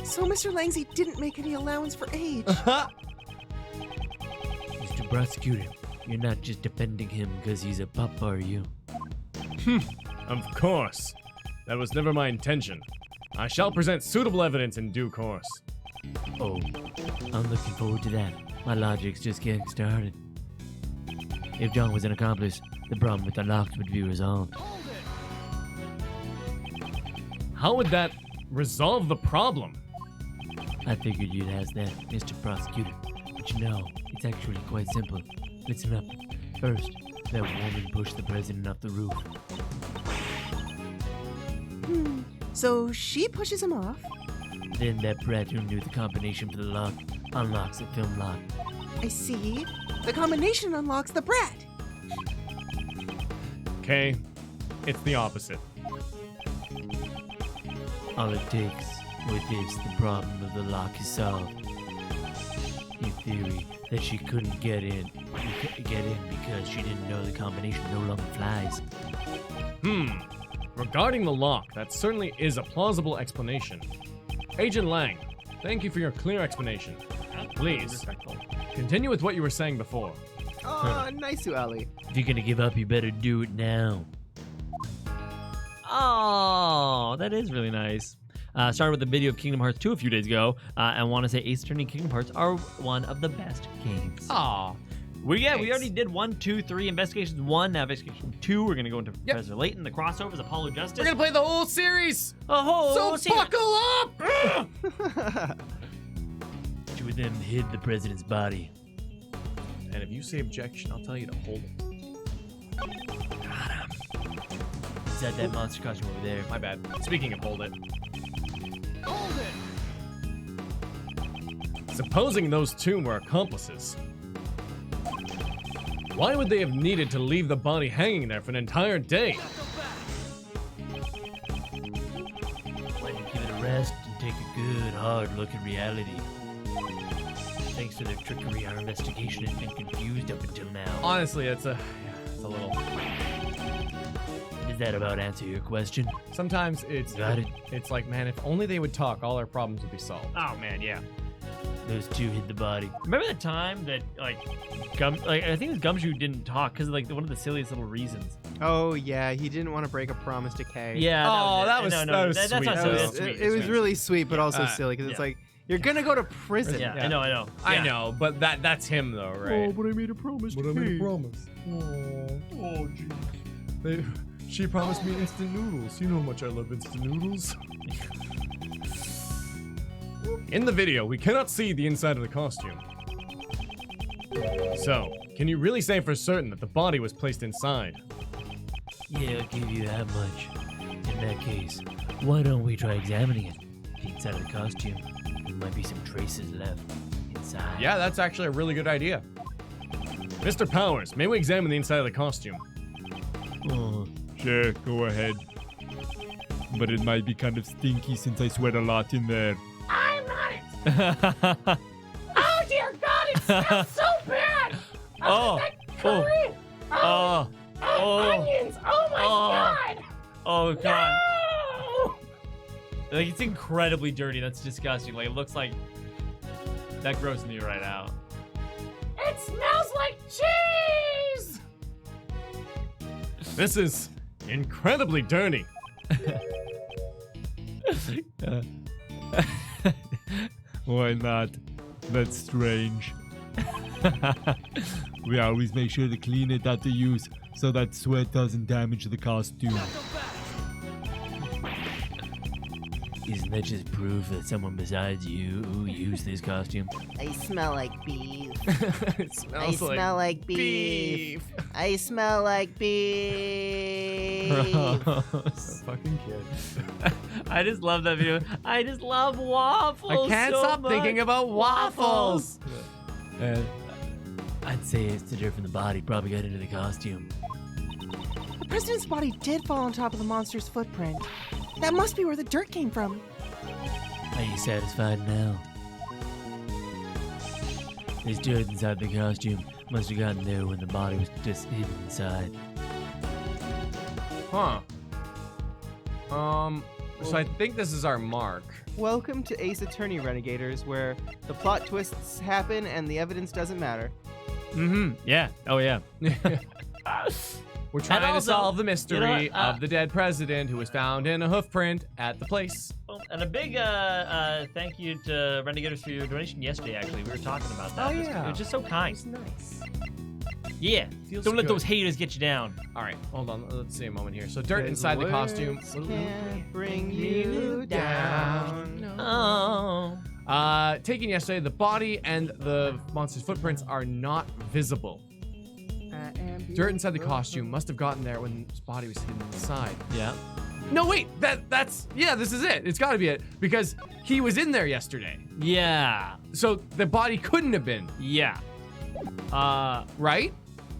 So Mr. Langsy didn't make any allowance for age. Mr. Prosecutor, you're not just defending him because he's a pup, are you? Of course. That was never my intention. I shall present suitable evidence in due course. Oh, I'm looking forward to that. My logic's just getting started. If John was an accomplice, the problem with the locks would be resolved. How would that resolve the problem? I figured you'd ask that, Mr. Prosecutor. But you know, it's actually quite simple. Listen up. First, that woman pushed the president off the roof. So she pushes him off. Then that brat who knew the combination for the lock unlocks the film lock. I see. The combination unlocks the brat. Okay, it's the opposite. All it takes with this, the problem of the lock is solved. your theory that she couldn't get in because she didn't know the combination no longer flies. Regarding the lock, that certainly is a plausible explanation. Agent Lang, thank you for your clear explanation. Please, continue with what you were saying before. Oh, nice to Ali. If you're gonna give up, you better do it now. Oh, that is really nice. Started with the video of Kingdom Hearts 2 a few days ago, and want to say Ace Attorney and Kingdom Hearts are one of the best games. Aw. We already did 1, 2, 3 investigations. 1, now investigation 2. We're gonna go into Professor Layton, the crossovers, Apollo Justice. We're gonna play the whole series! A whole So series. buckle up! 2 of them hid the president's body. And if you say objection, I'll tell you to hold it. Got him. Is that monster costume over there? My bad. Speaking of hold it. Hold it! Supposing those 2 were accomplices, why would they have needed to leave the body hanging there for an entire day? Why don't you give it a rest and take a good, hard look at reality? Thanks to their trickery, our investigation has been confused up until now. Honestly, it's a little... Does that about answer your question? Sometimes Got it. it's like, man, if only they would talk, all our problems would be solved. Oh man, yeah. Those 2 hid the body. Remember the time that I think it was Gumshoe didn't talk because of like one of the silliest little reasons. Oh yeah, he didn't want to break a promise to Kay. Yeah. that was sweet. That's not That silly. was- That's sweet. It was really sweet, but also Uh, silly because it's yeah. like you're gonna go to prison. Yeah, Yeah. I know. I Yeah. know, but that's him though, right? but I made a promise to Kay. Oh, geez. She promised me instant noodles. You know how much I love instant noodles. In the video, we cannot see the inside of the costume. So, can you really say for certain that the body was placed inside? Yeah, I'll give you that much. In that case, why don't we try examining it? The inside of the costume. There might be some traces left inside. Yeah, that's actually a really good idea. Mr. Powers, may we examine the inside of the costume? Oh, Sure, go ahead. But it might be kind of stinky since I sweat a lot in there. I'm not it. Oh dear God, it smells so bad. Oh, that curry. oh, Onions. Oh my God. oh god. No. Like it's incredibly dirty. That's disgusting. Like it looks like that grossed me right out. It smells like cheese. This is incredibly dirty. Why not? That's strange. We always make sure to clean it after use so that sweat doesn't damage the costume. isn't that just proof that someone besides you used this costume? I smell like beef. It I smells smell like beef. I smell like beef. Fucking kid. I just love that video. I just love waffles. I can't so stop much. thinking about waffles. I'd say it's the dirt from the body probably got into the costume. The president's body did fall on top of the monster's footprint. That must be where the dirt came from. Are you satisfied now? There's dirt inside the costume. Must have gotten there when the body was just hidden inside. Huh. So I think this is our mark. Welcome to Ace Attorney Renegators, where the plot twists happen and the evidence doesn't matter. Mm-hmm. Yeah. Oh, yeah. We're trying to also, solve the mystery you know what, of the dead president who was found in a hoof print at the place. And a big thank you to Renegators for your donation yesterday, actually. We were talking about that. Oh, It yeah. was just so kind. It's nice. Yeah. Feels Don't let good. those haters get you down. All right, hold on. Let's see a moment here. So dirt inside the costume. Words can't bring you down. Oh. Taken yesterday, the body and the monster's footprints are not visible. Dirt inside the costume must have gotten there when his body was hidden inside. Yeah. No, wait, this is it. It's got to be it because he was in there yesterday. Yeah. So the body couldn't have been, Yeah. right?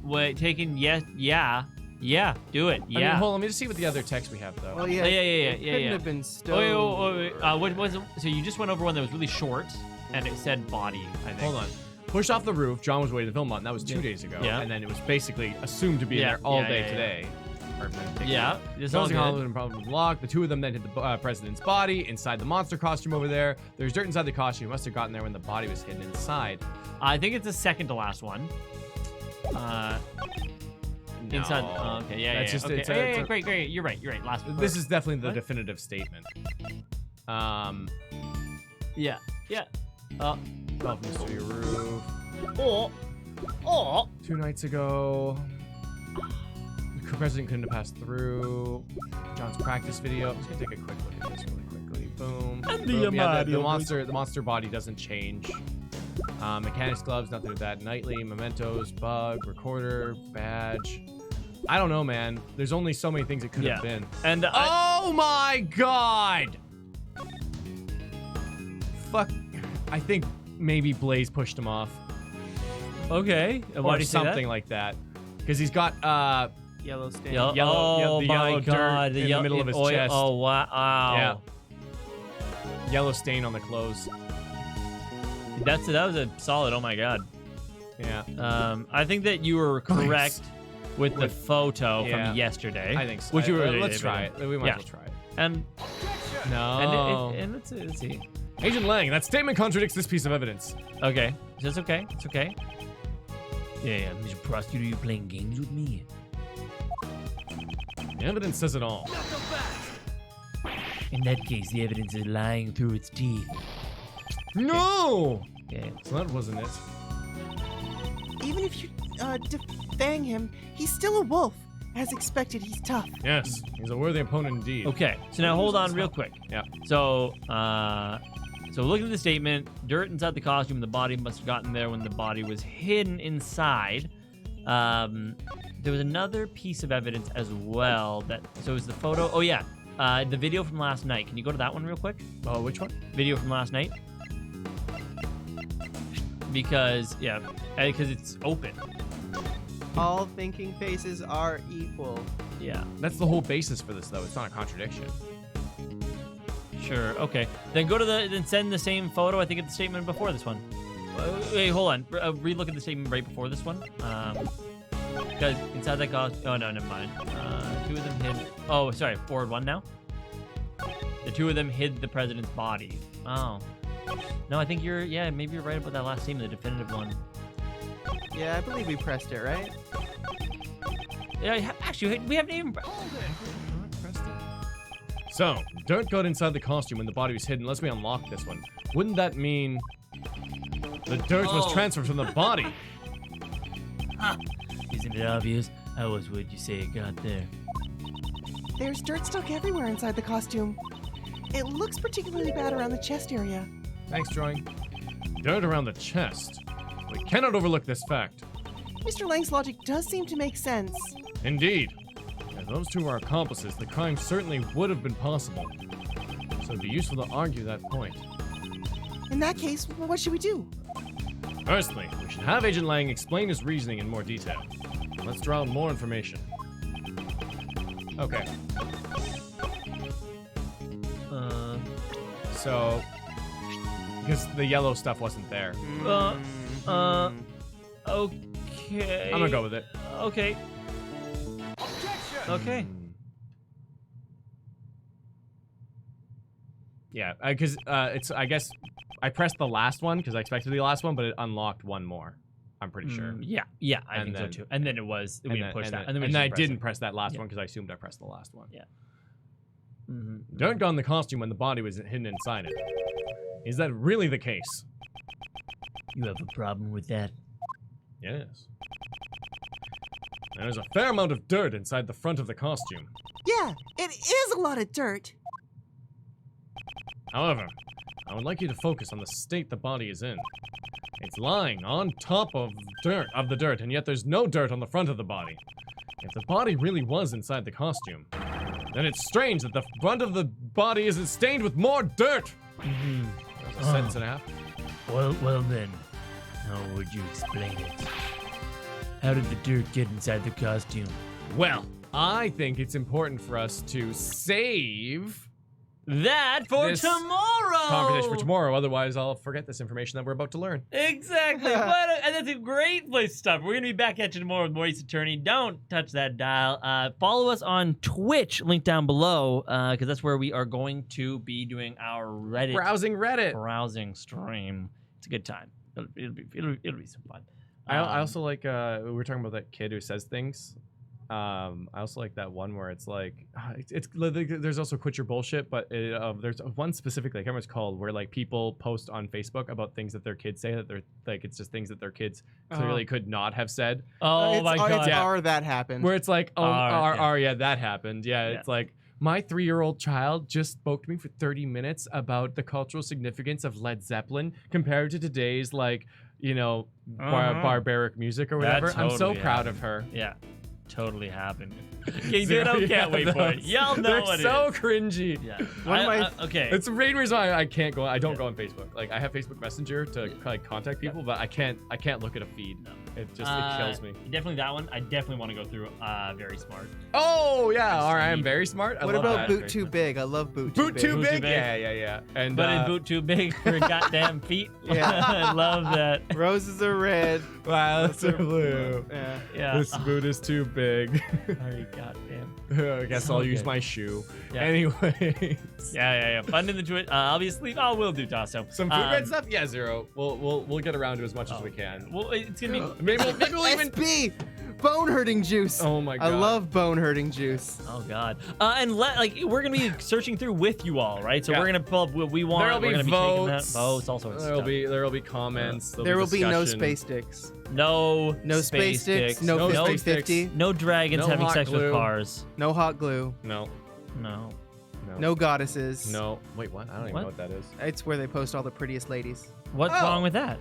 Wait, taken, yeah, do it, I yeah. mean, hold on, let me just see what the other text we have though. Well, yeah, Yeah. it couldn't have been stowed. Wait. What was it? So you just went over one that was really short, and it said body, I think. Hold on. pushed off the roof. John was waiting to film on. That was 2 days ago. Yeah. And then it was basically assumed to be in there all day today. It's all Closing good. Hollow and probably locked. The two of them then hit the president's body inside the monster costume over there. There's dirt inside the costume. He must have gotten there when the body was hidden inside. I think it's the second to last one. Inside. Oh, okay. Yeah. That's yeah. just- Okay. it's a- Yeah, it's yeah, a- great. Great. You're right. You're right. Last one. This is definitely the What? definitive statement. Yeah. Yeah. Fell from the studio roof. Oh. 2 nights ago. The president couldn't have passed through. John's practice video. I'm just gonna take a quick look at this really quickly. Boom. And Boom. Yeah, the Mario monster body doesn't change. Mechanics gloves, nothing with that. Nightly, mementos, bug, recorder, badge. I don't know, man. There's only so many things it could have been. And Oh my god! Fuck. I think maybe Blaze pushed him off. okay. And why Or do you say something like that. Because he's got Yellow stain. that? yellow- oh the my yellow dirt god! in the middle of his oil. chest. Oh wow! yellow stain on the clothes. That was a solid. Oh my god. Yeah. I think that you were correct with the With- photo yeah. from yesterday. I think so. Which you were. Let's try it. We might as well try it. And No. and let's see. Agent Lang, that statement contradicts this piece of evidence. Okay. That's okay. It's okay. Yeah, Mr. Prosecutor, you playing games with me? The evidence says it all. In that case, the evidence is lying through its teeth. No! Okay. So that wasn't it. Even if you defang him, he's still a wolf. As expected, he's tough. Yes, he's a worthy opponent indeed. Okay. So now hold on real quick. Yeah. So looking at the statement, dirt inside the costume, the body must have gotten there when the body was hidden inside. There was another piece of evidence as well so it was the photo. Oh yeah, the video from last night. Can you go to that one real quick? Oh, which one? Video from last night. Because it's open. All thinking faces are equal. Yeah. That's the whole basis for this, though. It's not a contradiction. Sure. Okay. Then then send the same photo. I think it's the statement before this one. Wait, hold on. Relook at the statement right before this one. Because inside that costume. Oh no, never mind. Two of them hid. Oh, sorry. Forward one now. The two of them hid the president's body. Oh. No, I think maybe you're right about that last statement, the definitive one. Yeah, I believe we pressed it, right? Yeah, actually, we haven't even. So, dirt got inside the costume when the body was hidden. Unless we unlock this one. Wouldn't that mean the dirt was transferred from the body? Isn't it obvious? How else would you say it got there? There's dirt stuck everywhere inside the costume. It looks particularly bad around the chest area. Thanks, Troy. Dirt around the chest. We cannot overlook this fact. Mr. Lang's logic does seem to make sense. Indeed. If those two are accomplices, the crime certainly would have been possible. So it'd be useful to argue that point. In that case, what should we do? Firstly, we should have Agent Lang explain his reasoning in more detail. Let's draw out more information. Okay. So, because the yellow stuff wasn't there. Okay. I'm gonna go with it. Okay. Okay. Yeah, because it's. I guess I pressed the last one because I expected the last one, but it unlocked one more. I'm pretty sure. Yeah, I And think then- so too. And then it was we didn't push that, and then I we didn't press that last one because I assumed I pressed the last one. Yeah. Dirt got in the costume when the body was hidden inside it. Is that really the case? You have a problem with that? Yes. There's a fair amount of dirt inside the front of the costume. Yeah, it is a lot of dirt. However, I would like you to focus on the state the body is in. It's lying on top of the dirt, and yet there's no dirt on the front of the body. If the body really was inside the costume, then it's strange that the front of the body isn't stained with more dirt. That was a sentence and a half. Well then, how would you explain it? How did the dirt get inside the costume? Well, I think it's important for us to save that for This tomorrow. Competition for tomorrow. Otherwise, I'll forget this information that we're about to learn. Exactly. And that's a great place to stop. We're going to be back at you tomorrow with Maurice Attorney. Don't touch that dial. Follow us on Twitch, link down below, because that's where we are going to be doing our browsing stream. It's a good time. It'll be some fun. I also like we were talking about that kid who says things. I also like that one where it's like there's also quit your bullshit, but there's one specifically, I can't remember what it's called, where like people post on Facebook about things that their kids say that they're like it's just things that their kids clearly could not have said. Oh my god! It's that happened. Where it's like yeah, that happened. Yeah, it's like my 3-year-old child just spoke to me for 30 minutes about the cultural significance of Led Zeppelin compared to today's like barbaric music or whatever. I'm so proud of her. Yeah. Totally happened. I can't wait for it. Y'all know what it is. They're so cringy. Yeah. Okay. It's the main reason why I can't go. I don't go on Facebook. Like I have Facebook Messenger to like contact people, but I can't look at a feed. No. It just it kills me. Definitely that one. I definitely want to go through. Very smart. Oh yeah. All right. I'm very smart. What about Boot Too Big? I love Boot Too Big. Boot Too Big. Yeah. And but is Boot too big for goddamn feet? Yeah. I love that. Roses are red. Violets are blue. Yeah. This boot is too big. Sorry, goddamn. I guess I'll use my shoe. Yeah. Anyway. Yeah. Fun in the Twitch. Obviously, we'll do Tasso. Some food red stuff. Yeah, Zero. We'll get around to as much as we can. Well, it's gonna be maybe we'll even SB bone hurting juice. Oh my god. I love bone hurting juice. Oh god. And we're gonna be searching through with you all, right? So we're gonna pull up what we want. There'll be votes. All sorts of stuff. There'll be comments. There will be no space sticks. No space sticks. No 50-50. No dragons having sex with cars. No hot glue. No. No goddesses. No. Wait, what? I don't even know what that is. It's where they post all the prettiest ladies. What's wrong with that?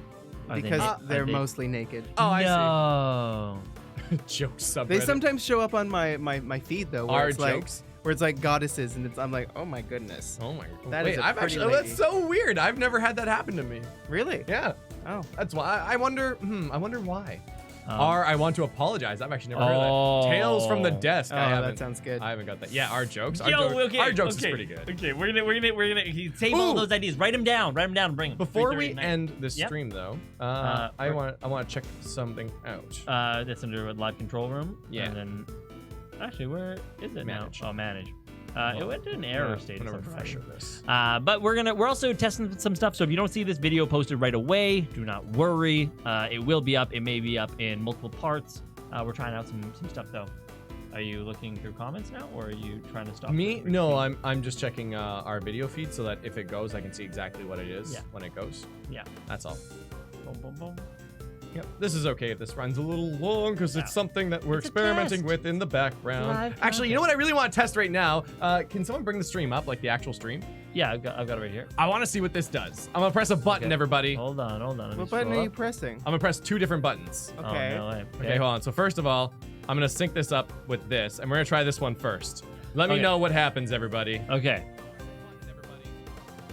Because they're mostly naked. Oh, I see. Joke subreddit. They sometimes show up on my feed though. Where Our it's jokes? Where it's like goddesses, and I'm like, oh my goodness. Oh my. Wait, that's so weird. I've never had that happen to me. Really? Yeah. Oh. That's why. I wonder why. Or I want to apologize. I've actually never heard that. Tales from the desk. Oh, that sounds good. I haven't got that. Yeah, our jokes. Our jokes is pretty good. Okay, we're gonna save all those ideas. Write them down. And bring them. Before we end this stream, though, I want to check something out. That's under live control room. Yeah. And then, actually, where is it Manage. now? Oh, manage. It went to an error state. I'm gonna refresh this. But we're also testing some stuff. So if you don't see this video posted right away, do not worry. It will be up. It may be up in multiple parts. We're trying out some stuff though. Are you looking through comments now, or are you trying to stop? Me? No, I'm just checking our video feed so that if it goes, I can see exactly what it is when it goes. Yeah. That's all. Boom, boom, boom. Yep. This is okay if this runs a little long because it's something that we're experimenting with in the background. Actually, you know what I really want to test right now? Can someone bring the stream up, like the actual stream? Yeah, I've got it right here. I want to see what this does. I'm gonna press a button, everybody. Hold on. What button are you pressing? I'm gonna press 2 different buttons. Okay. Oh, no way. Okay, hold on. So first of all, I'm gonna sync this up with this, and we're gonna try this one first. Let me know what happens, everybody.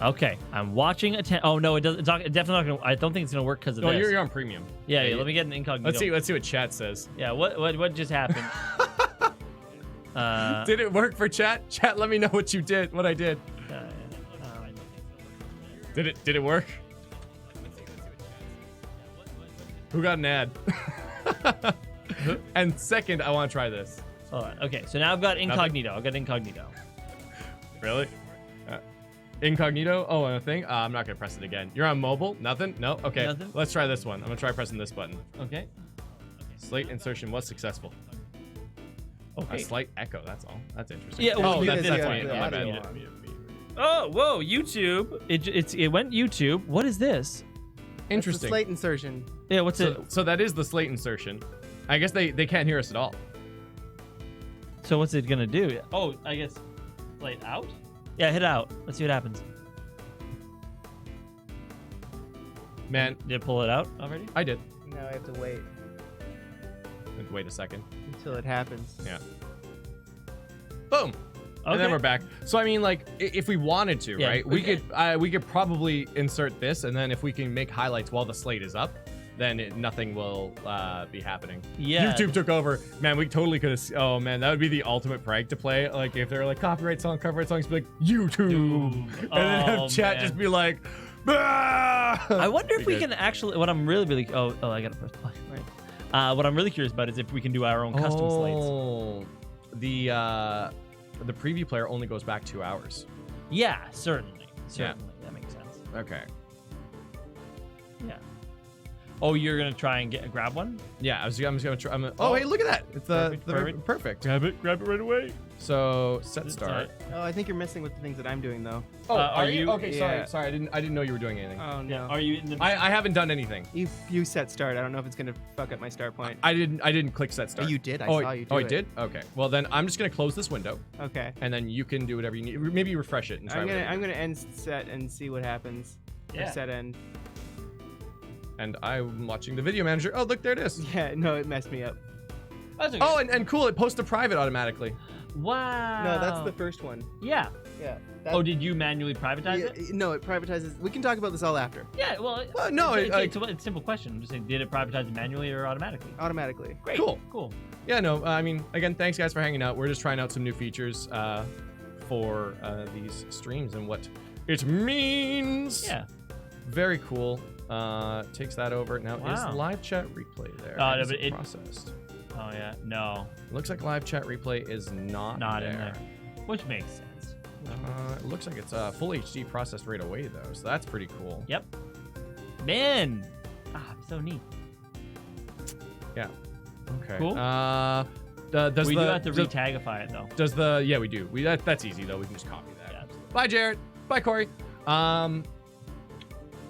Okay, I'm watching. Oh no, it doesn't. It's definitely not gonna. I don't think it's gonna work because of this. Oh, you're on premium. Yeah. Let me get an incognito. Let's see what chat says. Yeah. What just happened? Did it work for chat? Chat, let me know what you did. What I did. Did it work? Who got an ad? And second, I want to try this. All right. Okay. So now I've got incognito. I've got incognito. Really? Incognito? Oh, and a thing? I'm not gonna press it again. You're on mobile? Nothing? No? Okay. Nothing? Let's try this one. I'm gonna try pressing this button. Okay. Slate insertion was successsill. Okay. A slight echo, that's all. That's interesting. Yeah, well, that's me. yeah, My bad. Oh, whoa, YouTube. It went YouTube. What is this? Interesting. It's a slate insertion. Yeah, what's it? So that is the slate insertion. I guess they can't hear us at all. So what's it gonna do? Oh, I guess slate out? Yeah, hit out. Let's see what happens. Man. Did it pull it out already? I did. No, I have to wait. Wait a second. Until it happens. Yeah. Boom. And then we're back. So I mean, like, if we wanted to, right? We could probably insert this, and then if we can make highlights while the slate is up, then nothing will be happening. Yeah. YouTube took over. Man, we totally could have. Oh man, that would be the ultimate prank to play. Like if they're like copyright songs, be like YouTube, and then have chat just be like. I wonder if we can actually. What I'm really. Oh, I got to press play. Right. What I'm really curious about is if we can do our own custom slates. The preview player only goes back 2 hours. Yeah, certainly. That makes sense. Okay. Yeah. Oh, you're gonna try and grab one? Yeah, I'm just gonna try. Oh, hey, look at that! It's perfect. Grab it right away. So set start. Oh, I think you're messing with the things that I'm doing though. Oh, are you? Okay, Yeah. sorry. I didn't know you were doing anything. Oh no. Are you in the? I haven't done anything. You set start. I don't know if it's gonna fuck up my start point. I didn't click set start. Oh, you did. I saw you do Oh, it. I did. Okay. Well, then I'm just gonna close this window, Okay. and then you can do whatever you need. Maybe refresh it and try. I'm gonna end set and see what happens. Yeah. Or set end. And I'm watching the video manager. Oh, look, there it is. Yeah. No, it messed me up. That's okay. Oh, and cool. It posts to private automatically. Wow. No, that's the first one. Yeah. Yeah. Oh, did you manually privatize it? No, it privatizes. We can talk about this all after. Yeah. Well. No, it's a simple question. I'm just saying, did it privatize it manually or automatically? Automatically. Great. Cool. Yeah. No. I mean, again, thanks guys for hanging out. We're just trying out some new features for these streams and what it means. Yeah. Very cool. Takes that over. Now, Wow. is live chat replay there? No, Is but it processed? Oh yeah. No. Looks like live chat replay is not in there. Which makes sense. It looks like it's full HD processed right away though, so that's pretty cool. Yep. Man. So neat. Yeah. Okay. Cool. Does we the, do have to retagify it though. Does the yeah we do. That's easy though. We can just copy that. Yeah, absolutely. Bye Jared. Bye Corey.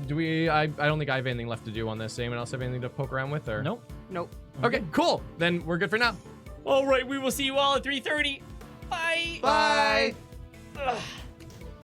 Do we? I don't think I have anything left to do on this. Anyone else have anything to poke around with or? Nope. Okay, cool. Then we're good for now. All right. We will see you all at 3:30. Bye. Bye. Ugh.